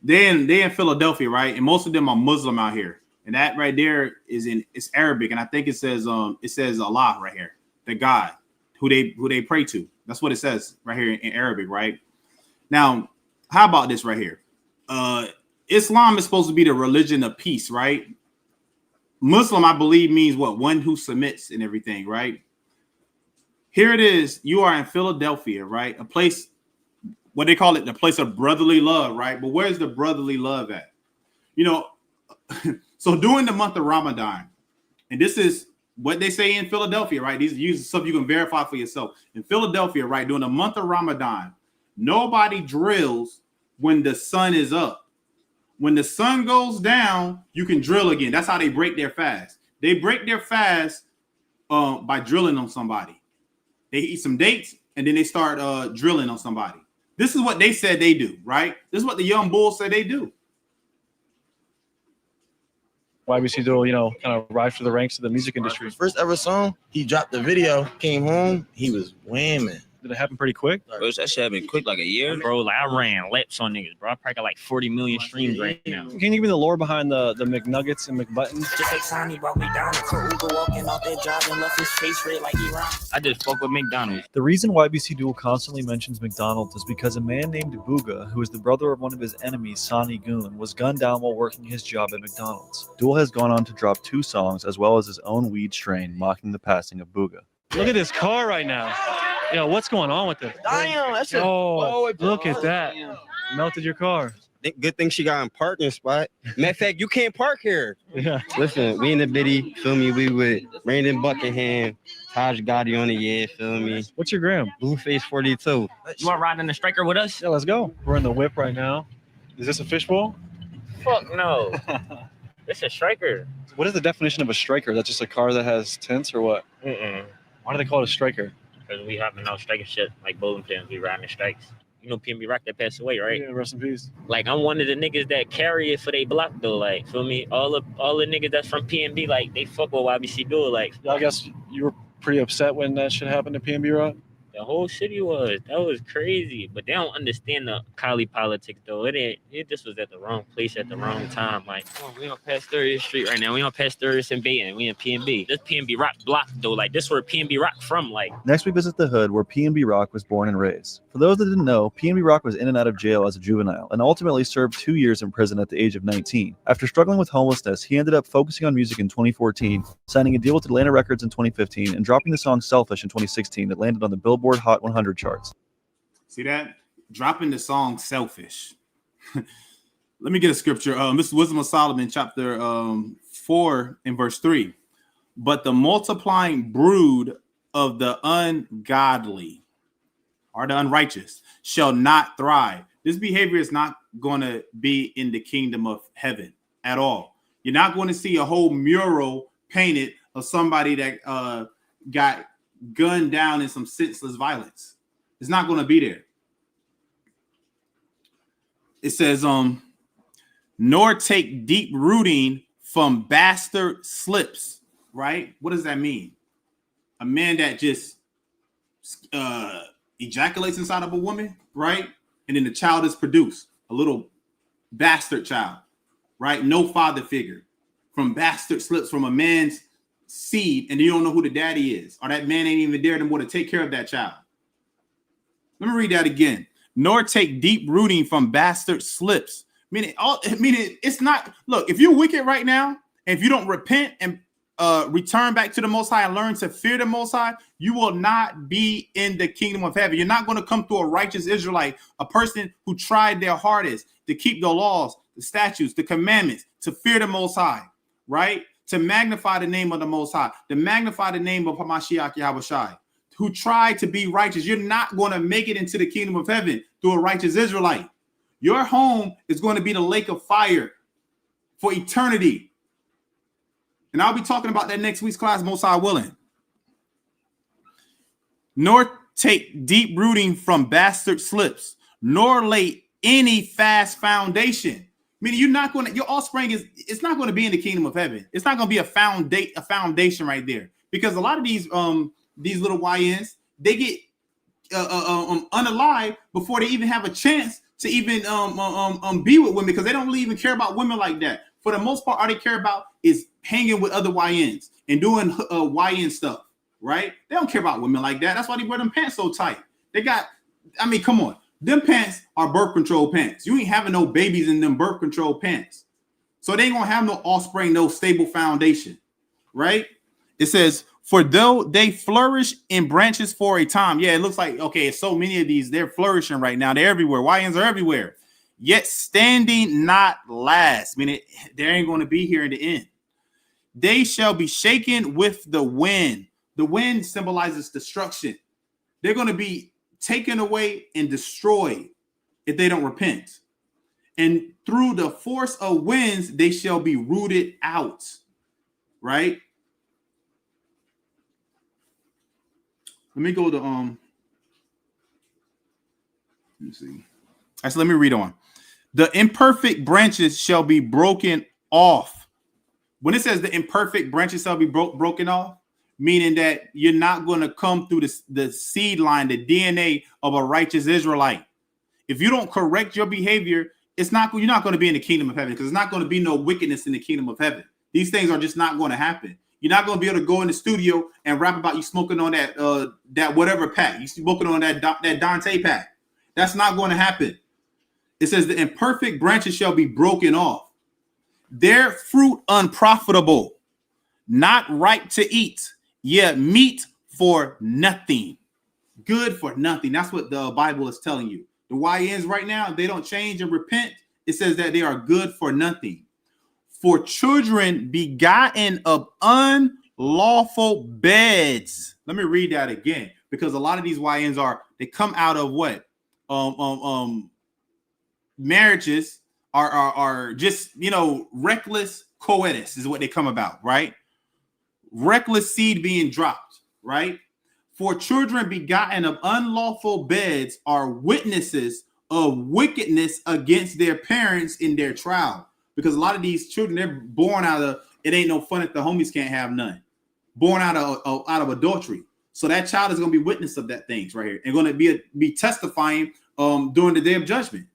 They in Philadelphia, right? And most of them are Muslim out here. And that right there it's Arabic, and I think it says Allah right here, the God who they pray to. That's what it says right here in Arabic, right? Now, how about this right here? Islam is supposed to be the religion of peace, right? Muslim, I believe, means what? One who submits and everything, right? Here it is. You are in Philadelphia, right? A place, what they call it, the place of brotherly love, right? But where's the brotherly love at? You know, so during the month of Ramadan, and this is what they say in Philadelphia, right? These use stuff you can verify for yourself. In Philadelphia, right, during the month of Ramadan, nobody drills when the sun is up. When the sun goes down, you can drill again. That's how they break their fast. They break their fast by drilling on somebody. They eat some dates and then they start drilling on somebody. This is what they said they do, right? This is what the young bulls said they do. YBC Duel, you know, kind of rise through the ranks of the music industry. First ever song, he dropped the video, came home, he was whamming. Did it happen pretty quick? Bro, that shit happened quick, like a year. Bro, like I ran laps on niggas, bro. I probably got like 40 million streams right now. Can you give me the lore behind the McNuggets and McButtons? Just like Sonny brought me down to Uber walking off that job and left his face red like he rocked. I just fuck with McDonald's. The reason YBC Duel constantly mentions McDonald's is because a man named Booga, who is the brother of one of his enemies, Sonny Goon, was gunned down while working his job at McDonald's. Duel has gone on to drop 2 songs as well as his own weed strain mocking the passing of Booga. Look at this car right now. Yo, what's going on with it? Damn, that's a look at that. Melted your car. Good thing she got in parking spot. Matter of fact, you can't park here. Yeah. Listen, we in the biddy, feel me? We with Brandon Buckingham, Taj Gotti on the feel me? What's your gram? Blueface 42. You want to ride in the striker with us? Yeah, let's go. We're in the whip right now. Is this a fishbowl? Fuck no. It's a striker. What is the definition of a striker? That's just a car that has tints or what? Why do they call it a striker? Because we hopping out striking shit like bowling pins. We riding the strikes. You know PNB Rock that passed away, right? Yeah, rest in peace. Like I'm one of the niggas that carry it for they block though. Like, feel me? All the niggas that's from PNB, like they fuck with YBC Duel. Like, yeah, I guess you were pretty upset when that shit happened to PNB Rock. The whole city was. That was crazy. But they don't understand the Cali politics though. It just was at the wrong place at the wrong time. Like, we on past 30th Street right now. We on past 30th and Baton. We in PNB. This PNB Rock block though. Like, this where PNB Rock from. Like, next we visit the hood where PNB Rock was born and raised. For those that didn't know, PNB Rock was in and out of jail as a juvenile and ultimately served 2 years in prison at the age of 19. After struggling with homelessness, he ended up focusing on music in 2014, signing a deal with Atlantic Records in 2015, and dropping the song Selfish in 2016 that landed on the Billboard Hot 100 charts. See that? Dropping the song Selfish. Let me get a scripture. This is Wisdom of Solomon, chapter 4 and verse 3. But the multiplying brood of the ungodly or the unrighteous shall not thrive. This behavior is not going to be in the kingdom of heaven at all. You're not going to see a whole mural painted of somebody that got gunned down in some senseless violence. It's not going to be there. It says, nor take deep rooting from bastard slips, right? What does that mean? A man that just ejaculates inside of a woman, right? And then the child is produced, a little bastard child, right? No father figure. From bastard slips from a man's seed, and you don't know who the daddy is, or that man ain't even there anymore to take care of that child. Let me read that again. Nor take deep rooting from bastard slips. Meaning it's not. Look, if you're wicked right now, and if you don't repent and return back to the Most High and learn to fear the Most High, you will not be in the kingdom of heaven. You're not going to come through a righteous Israelite, a person who tried their hardest to keep the laws, the statutes, the commandments, to fear the Most High, right? To magnify the name of the Most High, to magnify the name of Hamashiach Yahushai, who try to be righteous. You're not going to make it into the kingdom of heaven through a righteous Israelite. Your home is going to be the lake of fire for eternity. And I'll be talking about that next week's class, most high willing. Nor take deep rooting from bastard slips, nor lay any fast foundation. Meaning you're not going to, your offspring it's not going to be in the kingdom of heaven. It's not going to be a foundation right there. Because a lot of these little YNs, they get unalive before they even have a chance to even be with women, because they don't really even care about women like that. For the most part, all they care about is hanging with other YNs and doing YN stuff, right? They don't care about women like that. That's why they wear them pants so tight. They got, I mean, come on. Them pants are birth control pants. You ain't having no babies in them birth control pants. So they ain't gonna have no offspring, no stable foundation, right? It says, for though they flourish in branches for a time. Yeah, it looks like, okay, so many of these, they're flourishing right now. They're everywhere. YNs are everywhere. Yet standing not last. Meaning they ain't going to be here in the end. They shall be shaken with the wind. The wind symbolizes destruction. They're going to be taken away and destroyed if they don't repent. And through the force of winds, they shall be rooted out. Right? Let me go to let me see. Actually, let me read on. The imperfect branches shall be broken off. When it says the imperfect branches shall be broken off, meaning that you're not going to come through the seed line, the DNA of a righteous Israelite. If you don't correct your behavior, you're not going to be in the kingdom of heaven, because there's not going to be no wickedness in the kingdom of heaven. These things are just not going to happen. You're not going to be able to go in the studio and rap about you smoking on that whatever pack. You smoking on that Dante pack. That's not going to happen. It says the imperfect branches shall be broken off. Their fruit unprofitable, not ripe to eat, yet meat for nothing. Good for nothing. That's what the Bible is telling you. The YNs right now, they don't change and repent. It says that they are good for nothing. For children begotten of unlawful beds. Let me read that again, because a lot of these YNs they come out of what? Marriages are just, reckless coitus is what they come about, right? Reckless seed being dropped, right? For children begotten of unlawful beds are witnesses of wickedness against their parents in their trial. Because a lot of these children, they're born out of, it ain't no fun if the homies can't have none. Born out of adultery. So that child is going to be witness of that things right here and going to be testifying during the day of judgment.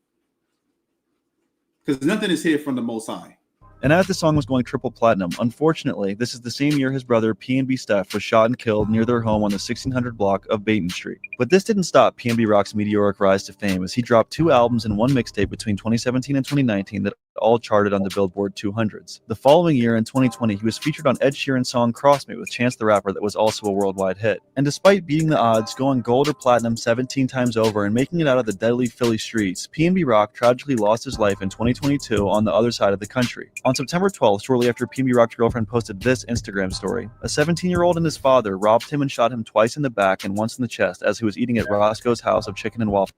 Because nothing is hid from the Most High. And as the song was going triple platinum, unfortunately, this is the same year his brother P&B Steph was shot and killed near their home on the 1600 block of Baton Street. But this didn't stop P&B Rock's meteoric rise to fame, as he dropped 2 albums and 1 mixtape between 2017 and 2019 that all charted on the Billboard 200s. The following year, in 2020, he was featured on Ed Sheeran's song Crossmate with Chance the Rapper that was also a worldwide hit. And despite beating the odds, going gold or platinum 17 times over, and making it out of the deadly Philly streets, P&B Rock tragically lost his life in 2022 on the other side of the country. On September 12th, shortly after P&B Rock's girlfriend posted this Instagram story, a 17-year-old and his father robbed him and shot him twice in the back and once in the chest as he was eating at Roscoe's house of chicken and waffles.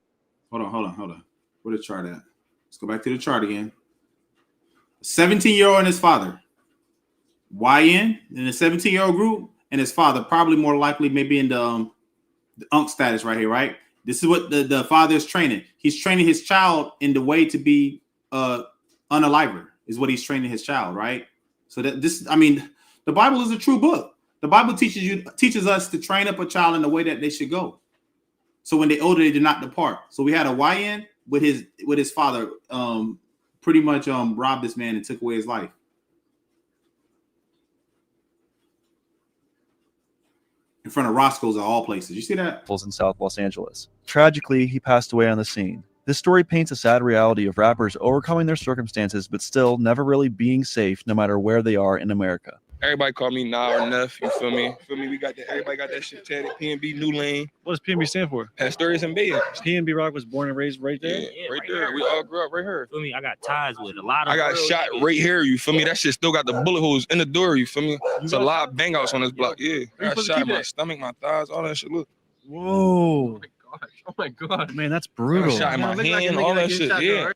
Hold on. Where the chart at? Let's go back to the chart again. 17-year-old and his father. YN in the 17-year-old group and his father, probably more likely maybe in the unk status right here, right? This is what the father is training. He's training his child in the way to be unaliver is what he's training his child, right? So that the Bible is a true book. The Bible teaches us to train up a child in the way that they should go. So when they're older, they do not depart. So we had a YN with his father pretty much robbed this man and took away his life. In front of Roscoe's of all places. You see that? In South Los Angeles. Tragically, he passed away on the scene. This story paints a sad reality of rappers overcoming their circumstances but still never really being safe no matter where they are in America. Everybody call me Nah or Neff. You feel me? We got that. Everybody got that shit tatted. PNB New Lane. What does PNB stand for? Pastorius and Bay. PNB Rock was born and raised right there. Yeah, right there. We all grew up right here. Feel me? I got ties with a lot of. I got shot right here. You feel me? That shit still got the bullet holes in the door. You feel me? It's a lot of bang outs on this block. Yeah, I got shot in my stomach, my thighs, all that shit. Look. Whoa. Oh my god. Man, that's brutal. I got shot in my hand, all that shit. Yeah.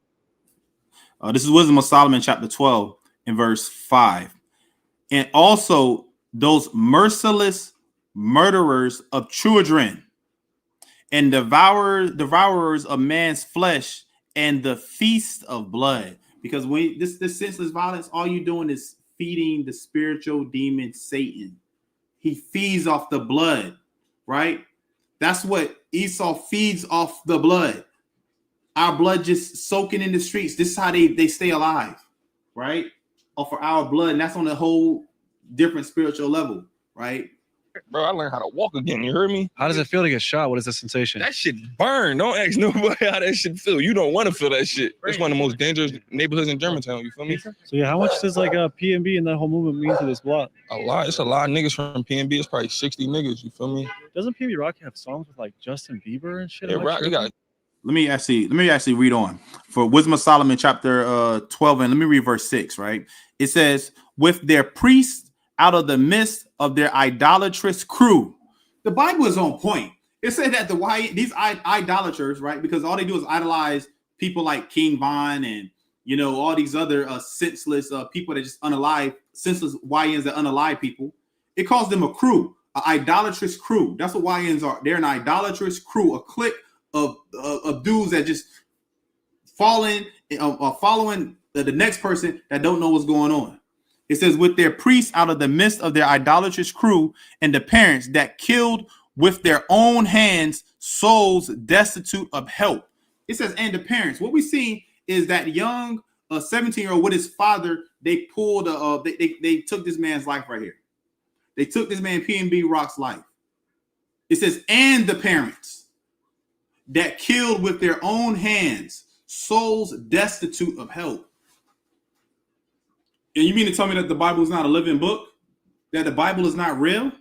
This is Wisdom of Solomon, chapter 12, and verse 5. And also those merciless murderers of children and devourers of man's flesh and the feast of blood. Because when this senseless violence, all you're doing is feeding the spiritual demon Satan. He feeds off the blood, right? That's what Esau feeds off, the blood. Our blood just soaking in the streets. This is how they stay alive, right? Off of our blood, and that's on a whole different spiritual level, right? Bro, I learned how to walk again. You heard me? How does it feel to get shot? What is the sensation? That shit burn. Don't ask nobody how that shit feel. You don't want to feel that shit. It's one of the most dangerous neighborhoods in Germantown. You feel me? So yeah, how much does like PNB and that whole movement mean to this block? A lot. It's a lot of niggas from PNB. It's probably 60 niggas. You feel me? Doesn't PNB Rock have songs with like Justin Bieber and shit? Yeah, Rock. You got. Let me actually read on for Wisdom of Solomon, chapter 12, and let me read verse 6. Right? It says, "With their priests out of the midst of their idolatrous crew." The Bible is on point. It said that these idolaters, right? Because all they do is idolize people like King Von and all these other senseless people that just unalive, senseless YNs that unalive people. It calls them a crew, an idolatrous crew. That's what YNs are. They're an idolatrous crew, a clique of dudes that just following the next person that don't know what's going on. It says, with their priests out of the midst of their idolatrous crew, and the parents that killed with their own hands souls destitute of help. It says, and the parents. What we see is that young 17-year-old with his father, they pulled they took this man's life right here. They took this man PNB Rock's life. It says, and the parents that killed with their own hands souls destitute of help. And you mean to tell me that the Bible is not a living book? That the Bible is not real?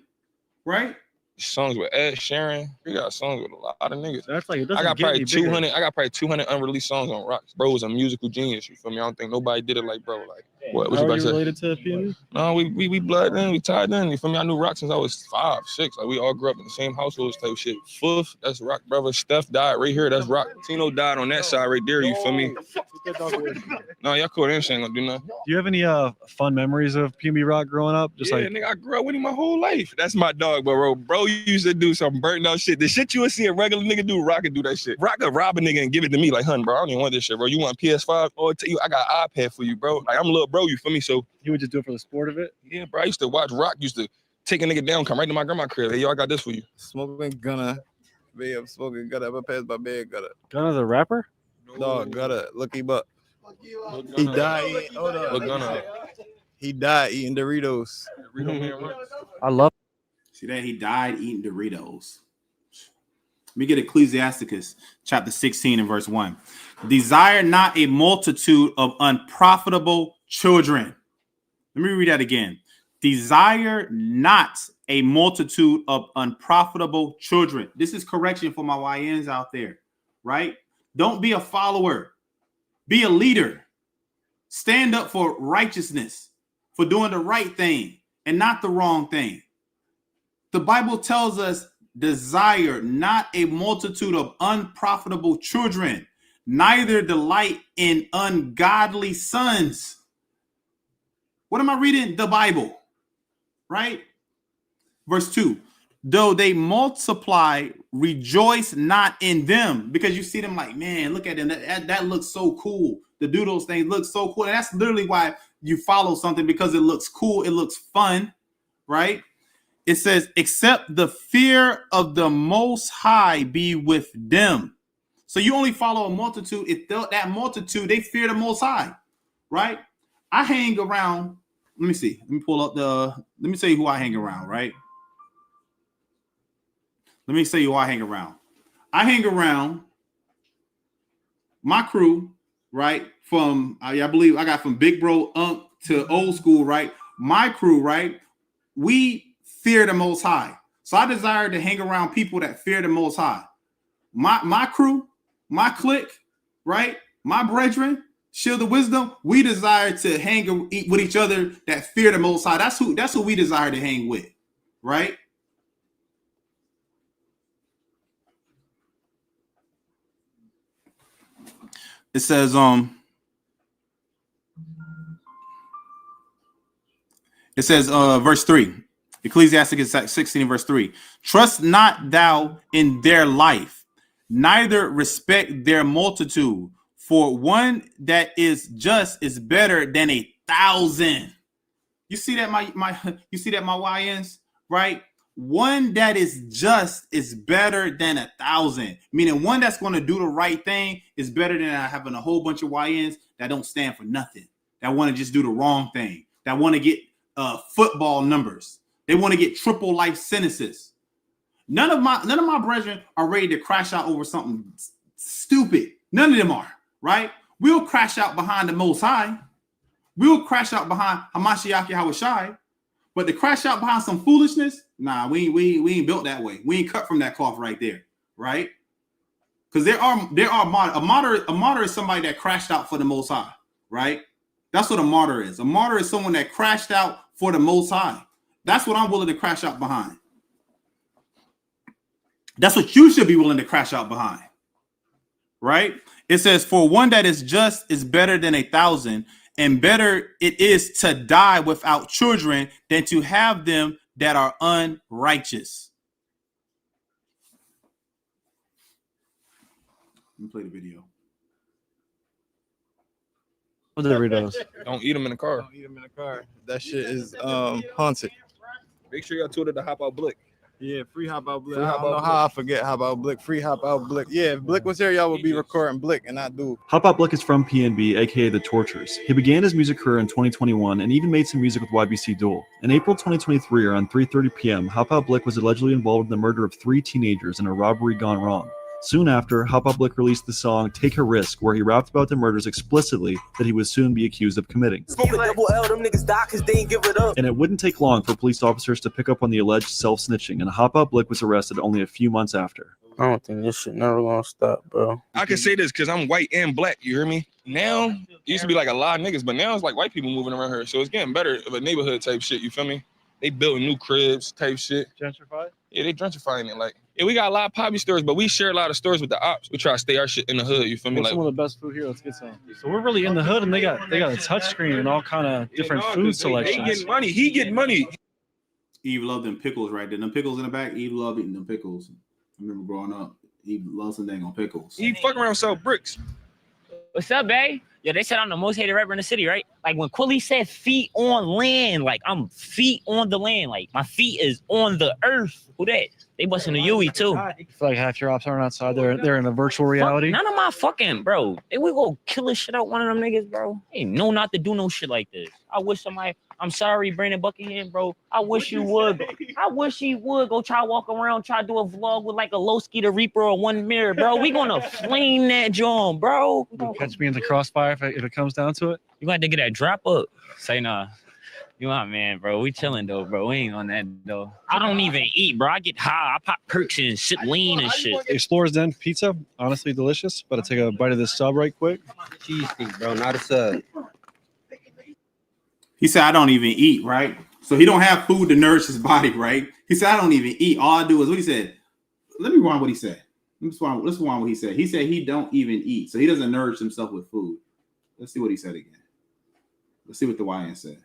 Right? Songs with Ed Sheeran. We got songs with a lot of niggas. That's like, it doesn't I got get probably any 200. bigger. I got probably 200 unreleased songs on Rocks. Bro was a musical genius. You feel me? I don't think nobody did it like bro. Like what? What How you are about you to say? related to PNB? No, we blood in. We tied in. You feel me? I knew Rock since I was 5, 6. Like we all grew up in the same households type shit. Foof, that's Rock brother. Steph died right here. That's Rock. Tino died on that side right there. You feel me? No, y'all cool. They ain't gonna do nothing. Do you have any fun memories of PNB Rock growing up? Just Yeah, like nigga, I grew up with him my whole life. That's my dog, bro. Bro used to do some burnt out shit. The shit you would see a regular nigga do, Rock could do that shit. Rock could rob a nigga and give it to me like, hun, bro, I don't even want this shit, bro. You want PS5? Oh, tell you, I got an iPad for you, bro. Like, I'm a little bro, you feel me? So he would just do it for the sport of it? Yeah, bro. I used to watch Rock, used to take a nigga down, come right to my grandma's crib. Hey, yo, I got this for you. Smoking Gunna. Babe, smoking Gunna. I passed by bed, Gunna. Gunna the rapper? No, Gunna. Look him up. He died eating, hold on. Look Gunna. He died eating Doritos. I love. See that? He died eating Doritos. Let me get Ecclesiasticus chapter 16 and verse 1. Desire not a multitude of unprofitable children. Let me read that again. Desire not a multitude of unprofitable children. This is correction for my YNs out there, right? Don't be a follower. Be a leader. Stand up for righteousness, for doing the right thing and not the wrong thing. The Bible tells us, desire not a multitude of unprofitable children, neither delight in ungodly sons. What am I reading? The Bible, right? Verse 2, though they multiply, rejoice not in them. Because you see them like, man, look at them. That looks so cool. The doodles thing looks so cool. And that's literally why you follow something, because it looks cool. It looks fun, right? It says, except the fear of the Most High be with them. So you only follow a multitude if that multitude, they fear the Most High, right? I hang around. Let me see. Let me pull up let me tell you who I hang around, right? Let me tell you who I hang around. I hang around my crew, right? From, I believe I got from Big Bro Unk to old school, right? my crew, right? We fear the Most High. So I desire to hang around people that fear the Most High. My crew, my clique, right? My brethren, Shield of Wisdom, we desire to hang with each other that fear the Most High. That's who we desire to hang with, right? It says, verse 3, Ecclesiastes 16, verse 3. Trust not thou in their life, neither respect their multitude, for one that is just is better than 1,000. You see that, my YNs, right? One that is just is better than 1,000. Meaning one that's going to do the right thing is better than having a whole bunch of YNs that don't stand for nothing, that want to just do the wrong thing, that want to get football numbers. They want to get triple life sentences. None of my brethren are ready to crash out over something stupid. None of them are, right? We'll crash out behind the Most High. We'll crash out behind Hamashiach Yahushai. But to crash out behind some foolishness, nah, we ain't built that way. We ain't cut from that cloth right there, right? Because there are a martyr is somebody that crashed out for the Most High, right? That's what a martyr is. A martyr is someone that crashed out for the Most High. That's what I'm willing to crash out behind. That's what you should be willing to crash out behind, right? It says, for one that is just is better than 1,000, and better it is to die without children than to have them that are unrighteous. Let me play the video. Don't eat them in the car. Don't eat them in the car. That shit is haunted. Make sure y'all tweeted the Hop Out Blick. Yeah, free Hop Out Blick. I don't know how I forget Hop Out Blick. Free Hop Out Blick. Yeah, if Blick was here, y'all would be recording Blick and not do. Hop Out Blick is from PNB, aka The Tortures. He began his music career in 2021 and even made some music with YBC Duel. In April 2023, around 3:30 p.m., Hop Out Blick was allegedly involved in the murder of 3 teenagers in a robbery gone wrong. Soon after, Hop Out Blick released the song Take a Risk, where he rapped about the murders explicitly that he would soon be accused of committing. And it wouldn't take long for police officers to pick up on the alleged self-snitching, and Hop Out Blick was arrested only a few months after. I don't think this shit never gonna stop, bro. I can say this because I'm white and black, you hear me? Now, it used to be like a lot of niggas, but now it's like white people moving around here. So it's getting better of a neighborhood type shit, you feel me? They building new cribs type shit. Gentrified? Yeah, they gentrifying it. Like, yeah, we got a lot of poppy stores, but we share a lot of stores with the ops. We try to stay our shit in the hood, you feel me? What's Like, some of the best food here? Let's get some. So we're really in the hood, and they got a touch screen and all kind of different food selections. They getting money. He getting money. Eve loved them pickles right there. Them pickles in the back. Eve loved eating them pickles. I remember growing up. Eve loves some dang on pickles. He fucking around sell bricks. What's up, babe? Yeah, they said I'm the most hated rapper in the city, right? Like when Quilly said feet on land, like I'm feet on the land. Like my feet is on the earth. Who that? They busting the Yui too. I feel like half your ops aren't outside. They're in a virtual reality. None of my fucking, bro. They we go kill the shit out one of them niggas, bro. Ain't no not to do no shit like this. I wish somebody. I'm sorry, Brandon Buckingham, bro. I wish you would. I wish he would go try walk around, try to do a vlog with like a Lowski the Reaper or One Mirror, bro. We gonna flame that joint, bro. Catch me in the crossfire if it comes down to it. You got to get that drop up. Say nah. You my man, bro. We chilling though, bro. We ain't on that though. I don't even eat, bro. I get high. I pop perks and sip lean and shit. Explorer's Den pizza, honestly delicious. But I take a bite of this sub right quick. Cheese steak, bro, not a sub. He said, I don't even eat, right? So he don't have food to nourish his body, right? He said, I don't even eat. All I do is what he said. Let me rewind what he said. Let's rewind what he said. He said he don't even eat. So he doesn't nourish himself with food. Let's see what he said again. Let's see what the YN said.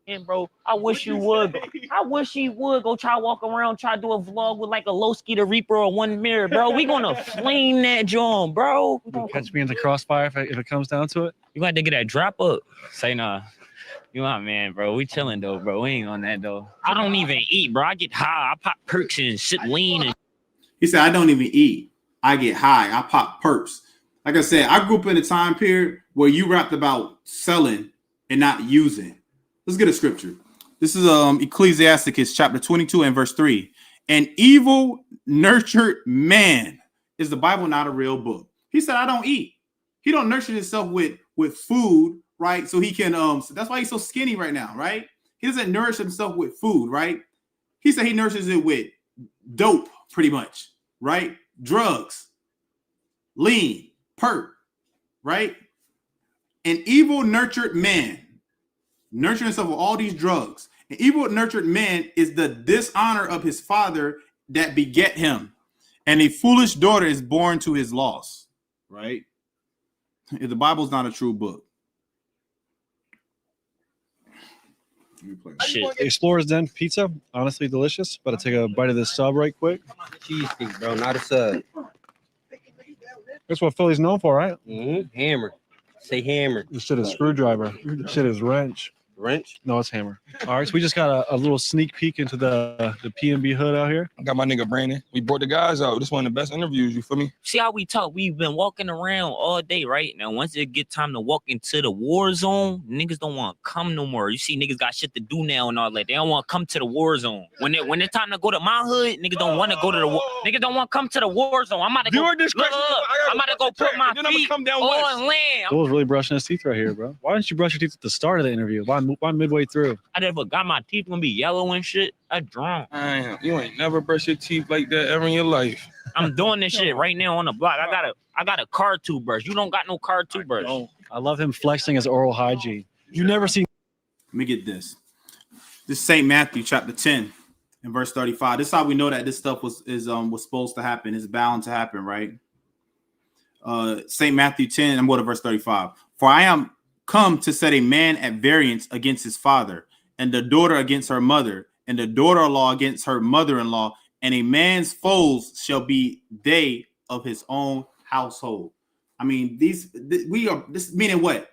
And bro, I wish you would. I wish he would go try walk around, try to do a vlog with like a Lowski the Reaper or One Mirror, bro. We gonna flame that joint, bro. Catch me in the crossfire if it comes down to it. You got to get that drop up. Say nah. You my man, bro. We chilling though, bro. We ain't on that though. I don't even eat, bro. I get high. I pop perks and sip lean. And he said, I don't even eat. I get high. I pop perks. Like I said, I grew up in a time period where you rapped about selling and not using. Let's get a scripture. This is Ecclesiastes chapter 22 and verse 3. An evil nurtured man. Is the Bible not a real book? He said, I don't eat. He don't nurture himself with food, right? So he can, so that's why he's so skinny right now, right? He doesn't nourish himself with food, right? He said he nourishes it with dope, pretty much, right? Drugs, lean, perk, right? An evil nurtured man, nurturing himself with all these drugs. An evil nurtured man is the dishonor of his father that beget him. And a foolish daughter is born to his loss, right? The Bible's not a true book. Shit. Explorer's Den pizza, honestly delicious. But I take a bite of this sub right quick. Cheesesteak, bro, not a sub. That's what Philly's known for, right? Hammer. Say hammer. This shit is screwdriver. This shit is wrench. Wrench? No, it's hammer. All right, so we just got a little sneak peek into the PNB hood out here. I got my nigga Brandon. We brought the guys out. This one of the best interviews, you feel me? See how we talk? We've been walking around all day, right? Now, once it get time to walk into the war zone, niggas don't want to come no more. You see, niggas got shit to do now and all that. They don't want to come to the war zone. When it's time to go to my hood, niggas don't want to go to the war. Niggas don't want to come to the war zone. I'm about to go. I'm about to go put my feet on land. Duel's really brushing his teeth right here, bro. Why didn't you brush your teeth at the start of the interview? Why midway through? I never got my teeth gonna be yellow and shit. I drunk. You ain't never brush your teeth like that ever in your life. I'm doing this shit right now on the block. I got a car toothbrush. You don't got no car toothbrush. I love him flexing his oral hygiene. You never see. Let me get this. This is St. Matthew chapter 10 and verse 35. This is how we know that this stuff was supposed to happen. It's bound to happen, right? St. Matthew 10, I'm going to verse 35. For I am come to set a man at variance against his father, and the daughter against her mother, and the daughter-in-law against her mother-in-law, and a man's foes shall be they of his own household. I mean, this meaning what?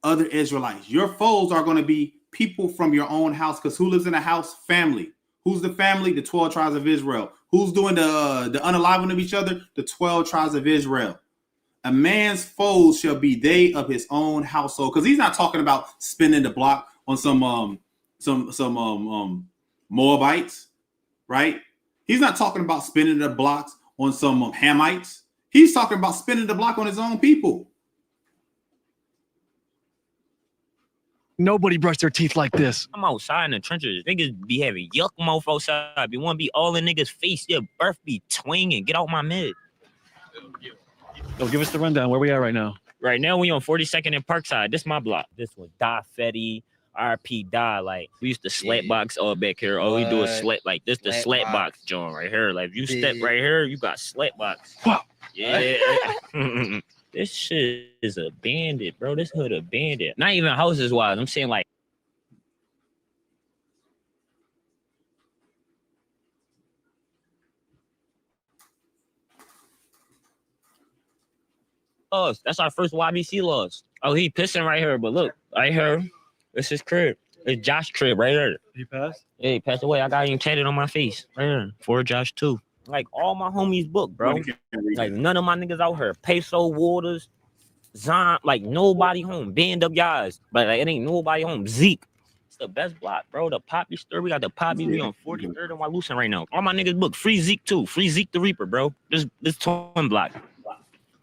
Other Israelites. Your foes are going to be people from your own house, because who lives in a house? Family. Who's the family? The 12 tribes of Israel. Who's doing the unaliving of each other? The 12 tribes of Israel. A man's foes shall be they of his own household. Because he's not talking about spinning the block on some Moabites, right? He's not talking about spinning the blocks on some Hamites. He's talking about spinning the block on his own people. Nobody brushed their teeth like this. I'm outside in the trenches. Niggas be having yuck mouth outside. You want to be all in niggas' face. Your breath be twinging. Get out my mid. Yo, give us the rundown. Where we at right now? Right now, we on 42nd and Parkside. This my block. This was Die Fetty, RP Die. Like, we used to slap box all back here. All we do is slap. Like, this the slap box joint right here. Like, if you step right here, you got slap box. Wow. Yeah. This shit is abandoned, bro. This hood abandoned. Not even houses wise. I'm saying, like, loss. That's our first YBC loss. Oh, he pissing right here, but look, right here, this is crib. It's Josh crib right here. He passed? Yeah, he passed away. I got him tatted on my face. Right here. For Josh too. Like all my homies book, bro. Like none of my niggas out here. Peso, Waters, Zon, like nobody home. Band up guys. But like, it ain't nobody home. Zeke. It's the best block, bro. The Poppy store. We got the Poppy. We on 43rd and Walusen right now. All my niggas book. Free Zeke too. Free Zeke the Reaper, bro. This twin block.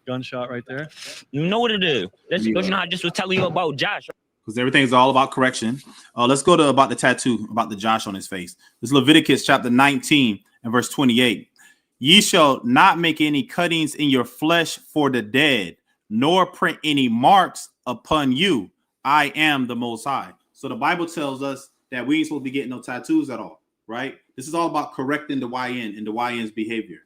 Gunshot right there. You know what it is. That's because you know I just was telling you about Josh. Because everything's all about correction. Let's go to about the tattoo, about the Josh on his face. This is Leviticus chapter 19 and verse 28. Ye shall not make any cuttings in your flesh for the dead, nor print any marks upon you. I am the Most High. So the Bible tells us that we ain't supposed to be getting no tattoos at all, right? This is all about correcting the YN and the YN's behavior.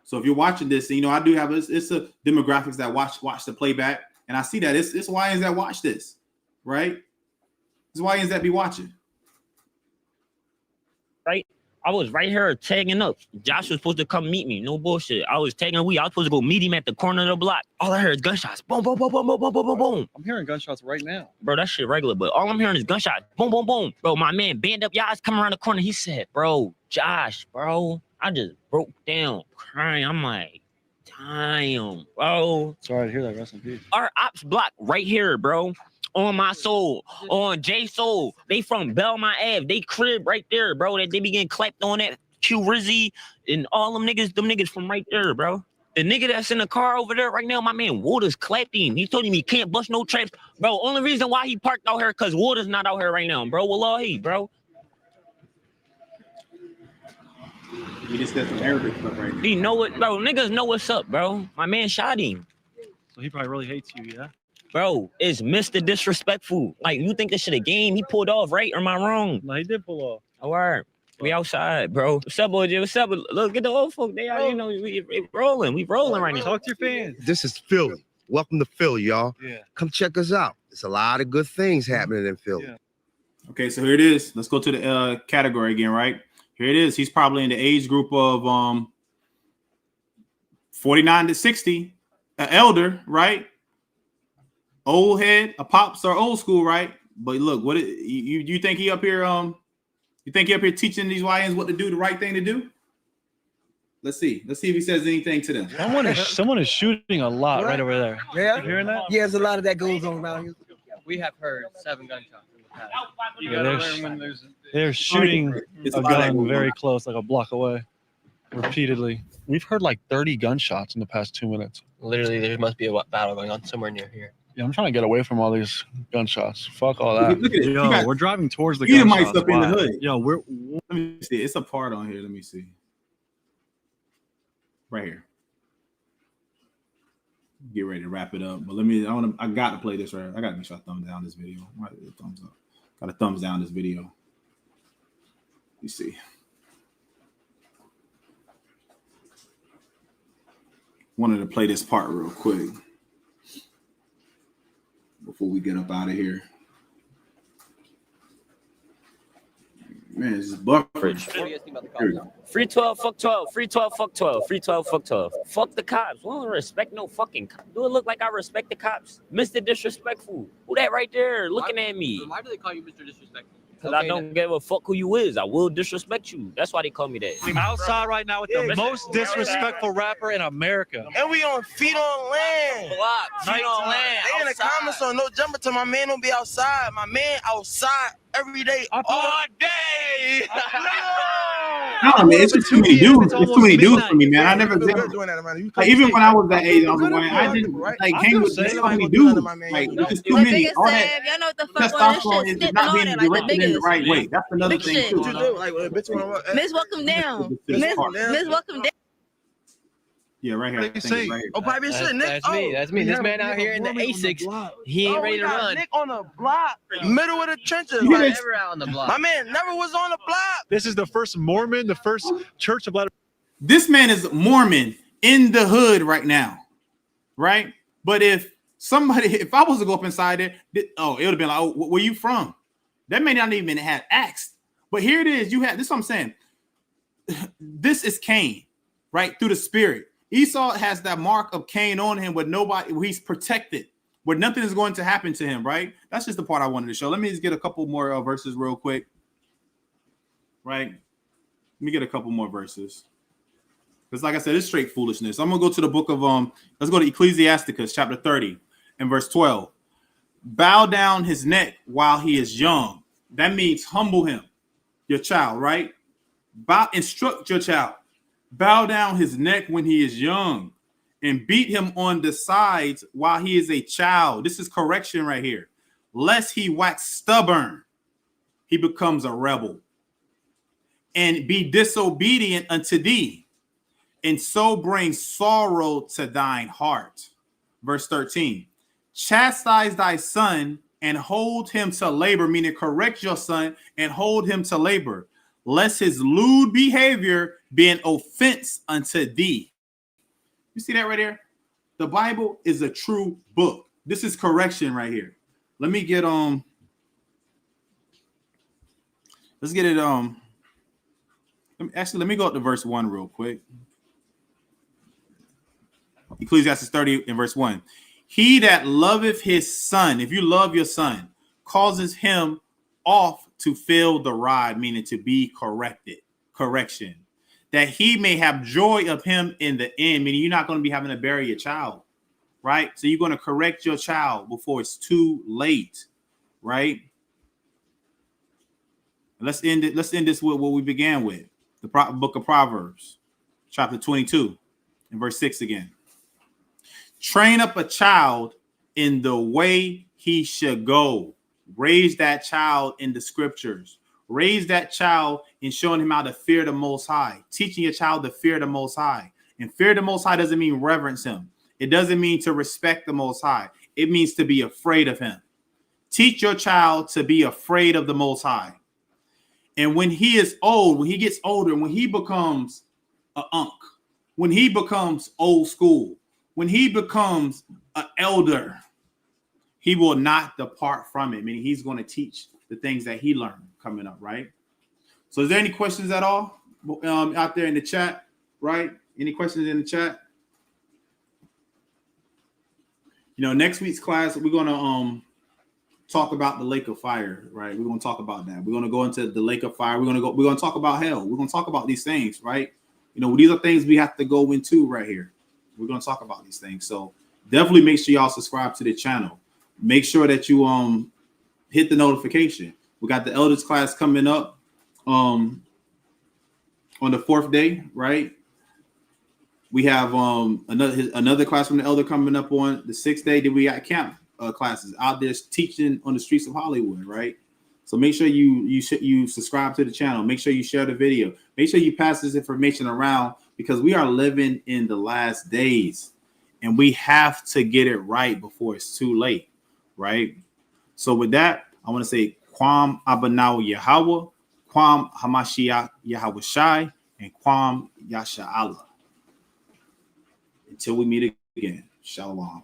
So if you're watching this, you know, I do have it's a demographics that watch the playback, and I see that it's YNs that watch this, right? It's YNs that be watching. Right? I was right here tagging up. Josh was supposed to come meet me. No bullshit. I was tagging I was supposed to go meet him at the corner of the block. All I heard is gunshots. Boom, boom, boom, boom, boom, boom, boom, boom, boom. I'm hearing gunshots right now. Bro, that shit regular, but all I'm hearing is gunshots. Boom, boom, boom. Bro, my man band up y'all's coming around the corner. He said, bro, Josh, bro. I just broke down crying. I'm like, damn, bro. Sorry to hear that. Rest in peace. Our ops block right here, bro. On my soul, on J Soul. They from Belmont Ave. They crib right there, bro. That they be getting clapped on that Q Rizzy and all them niggas from right there, bro. The nigga that's in the car over there right now, my man Waters clapped him. He told him he can't bust no traps. Bro, only reason why he parked out here because Waters not out here right now, bro. Wallahi, bro. He just got some Arabic stuff right now. He know it, bro. Niggas know what's up, bro. My man shot him. So he probably really hates you, yeah? Bro, it's Mr. Disrespectful. Like, you think this shit a game? He pulled off, right? Or am I wrong? No, he did pull off. All right. We outside, bro. What's up, boy? What's up? Look at the old folk. They are, you know, we rolling. We rolling right now. Talk to your fans. This is Philly. Welcome to Philly, y'all. Yeah. Come check us out. There's a lot of good things happening in Philly. Yeah. Okay, so here it is. Let's go to the category again, right? Here it is. He's probably in the age group of 49 to 60, an elder, right? Old head, a pops or old school, right? But look, you think he up here? You think he up here teaching these YNs what to do, the right thing to do? Let's see. Let's see if he says anything to them. Someone is shooting a lot right over there. Yeah. You hearing that? Yeah, there's a lot of that goes on around here. We have heard 7 gunshots in the past. Yeah, they're shooting a gun very close, like a block away, repeatedly. We've heard like 30 gunshots in the past 2 minutes. Literally, there must be a battle going on somewhere near here. Yeah, I'm trying to get away from all these gunshots. Fuck all that. Look at it. Yo, we're driving towards the Edomites gunshots. up in the Wow. hood. Yo, let me see. It's a part on here. Let me see. Right here. Get ready to wrap it up. But I got to play this right. I got to make sure I thumb down this video. Right, thumbs up. Got to thumbs down this video. You see. Wanted to play this part real quick before we get up out of here. Man, it's just buffering. Free 12, fuck 12. Free 12, fuck 12. Free 12, fuck 12. Fuck the cops. We don't respect no fucking cops. Do it look like I respect the cops? Mr. Disrespectful. Who that right there looking at me? Why do they call you Mr. Disrespectful? Because I don't give a fuck who you is. I will disrespect you. That's why they call me that. I'm outside right now with the most disrespectful rapper in America. And we on feet on land. Feet on land. They in the comments on no jumper till my man don't be outside. My man outside every day, all day. No, man, it's just too many dudes. It's too many dudes for me, man. I never did. Like, even when I was that age, I didn't like hang with so many dudes. Like, it's just too many. All that y'all know what the fuck testosterone is not being directed in the right way. That's another Big thing shit. too. Miss, welcome down. Miss, welcome down. Yeah, right here. Right here. Oh, probably shit, Nick. That's me. This man out here in the A6, he ain't ready to run. Nick on the block, middle of the trenches. Never out on the block. My man never was on the block. This is the first Mormon, the first church of Latter. This man is Mormon in the hood right now, right? But if I was to go up inside there, it would have been like, oh, where you from? That may not even have asked. But here it is. You have this. Is what I'm saying. This is Cain, right? Through the spirit. Esau has that mark of Cain on him, where he's protected, where nothing is going to happen to him, right? That's just the part I wanted to show. Let me just get a couple more verses real quick, right? Let me get a couple more verses. Because like I said, it's straight foolishness. I'm going to go to the book of, let's go to Ecclesiasticus chapter 30 and verse 12. Bow down his neck while he is young. That means humble him, your child, right? Instruct your child. Bow down his neck when he is young and beat him on the sides while he is a child. This is correction right here. Lest he wax stubborn, he becomes a rebel and be disobedient unto thee, and so bring sorrow to thine heart. Verse 13, chastise thy son and hold him to labor, meaning correct your son and hold him to labor, lest his lewd behavior be an offense unto thee. You see that right here? The Bible is a true book. This is correction right here. Let me get let's get it let me go up to verse 1 real quick. Ecclesiastes 30 and verse 1. He that loveth his son, if you love your son, causes him off to fail the rod, meaning to be correction, that he may have joy of him in the end, meaning you're not going to be having to bury your child, right? So you're going to correct your child before it's too late, right? And let's end this with what we began with, the book of Proverbs, chapter 22 in verse 6 again. Train up a child in the way he should go. Raise that child in the scriptures. Raise that child in showing him how to fear the Most High. Teaching your child to fear the Most High. And fear the Most High doesn't mean reverence him. It doesn't mean to respect the Most High. It means to be afraid of him. Teach your child to be afraid of the Most High. And when he is old, when he gets older, when he becomes an unk, when he becomes old school, when he becomes an elder, he will not depart from it. Meaning he's going to teach the things that he learned coming up, right? So is there any questions at all out there in the chat, right? Any questions in the chat? You know, next week's class, we're going to talk about the lake of fire, right? We're going to talk about that. We're going to go into the lake of fire. We're going to talk about hell. We're going to talk about these things, right? You know, these are things we have to go into right here. We're going to talk about these things. So definitely make sure y'all subscribe to the channel. Make sure that you hit the notification. We got the elders class coming up on the 4th day, right? We have another class from the elder coming up on the 6th day. Then we got camp classes out there teaching on the streets of Hollywood, right? So make sure you subscribe to the channel. Make sure you share the video. Make sure you pass this information around because we are living in the last days and we have to get it right before it's too late, right? So with that, I want to say Kwam Abanau Yahweh, Kwam Hamashiach Yahweh Shai, and Kwam Yasha Allah. Until we meet again, Shalom.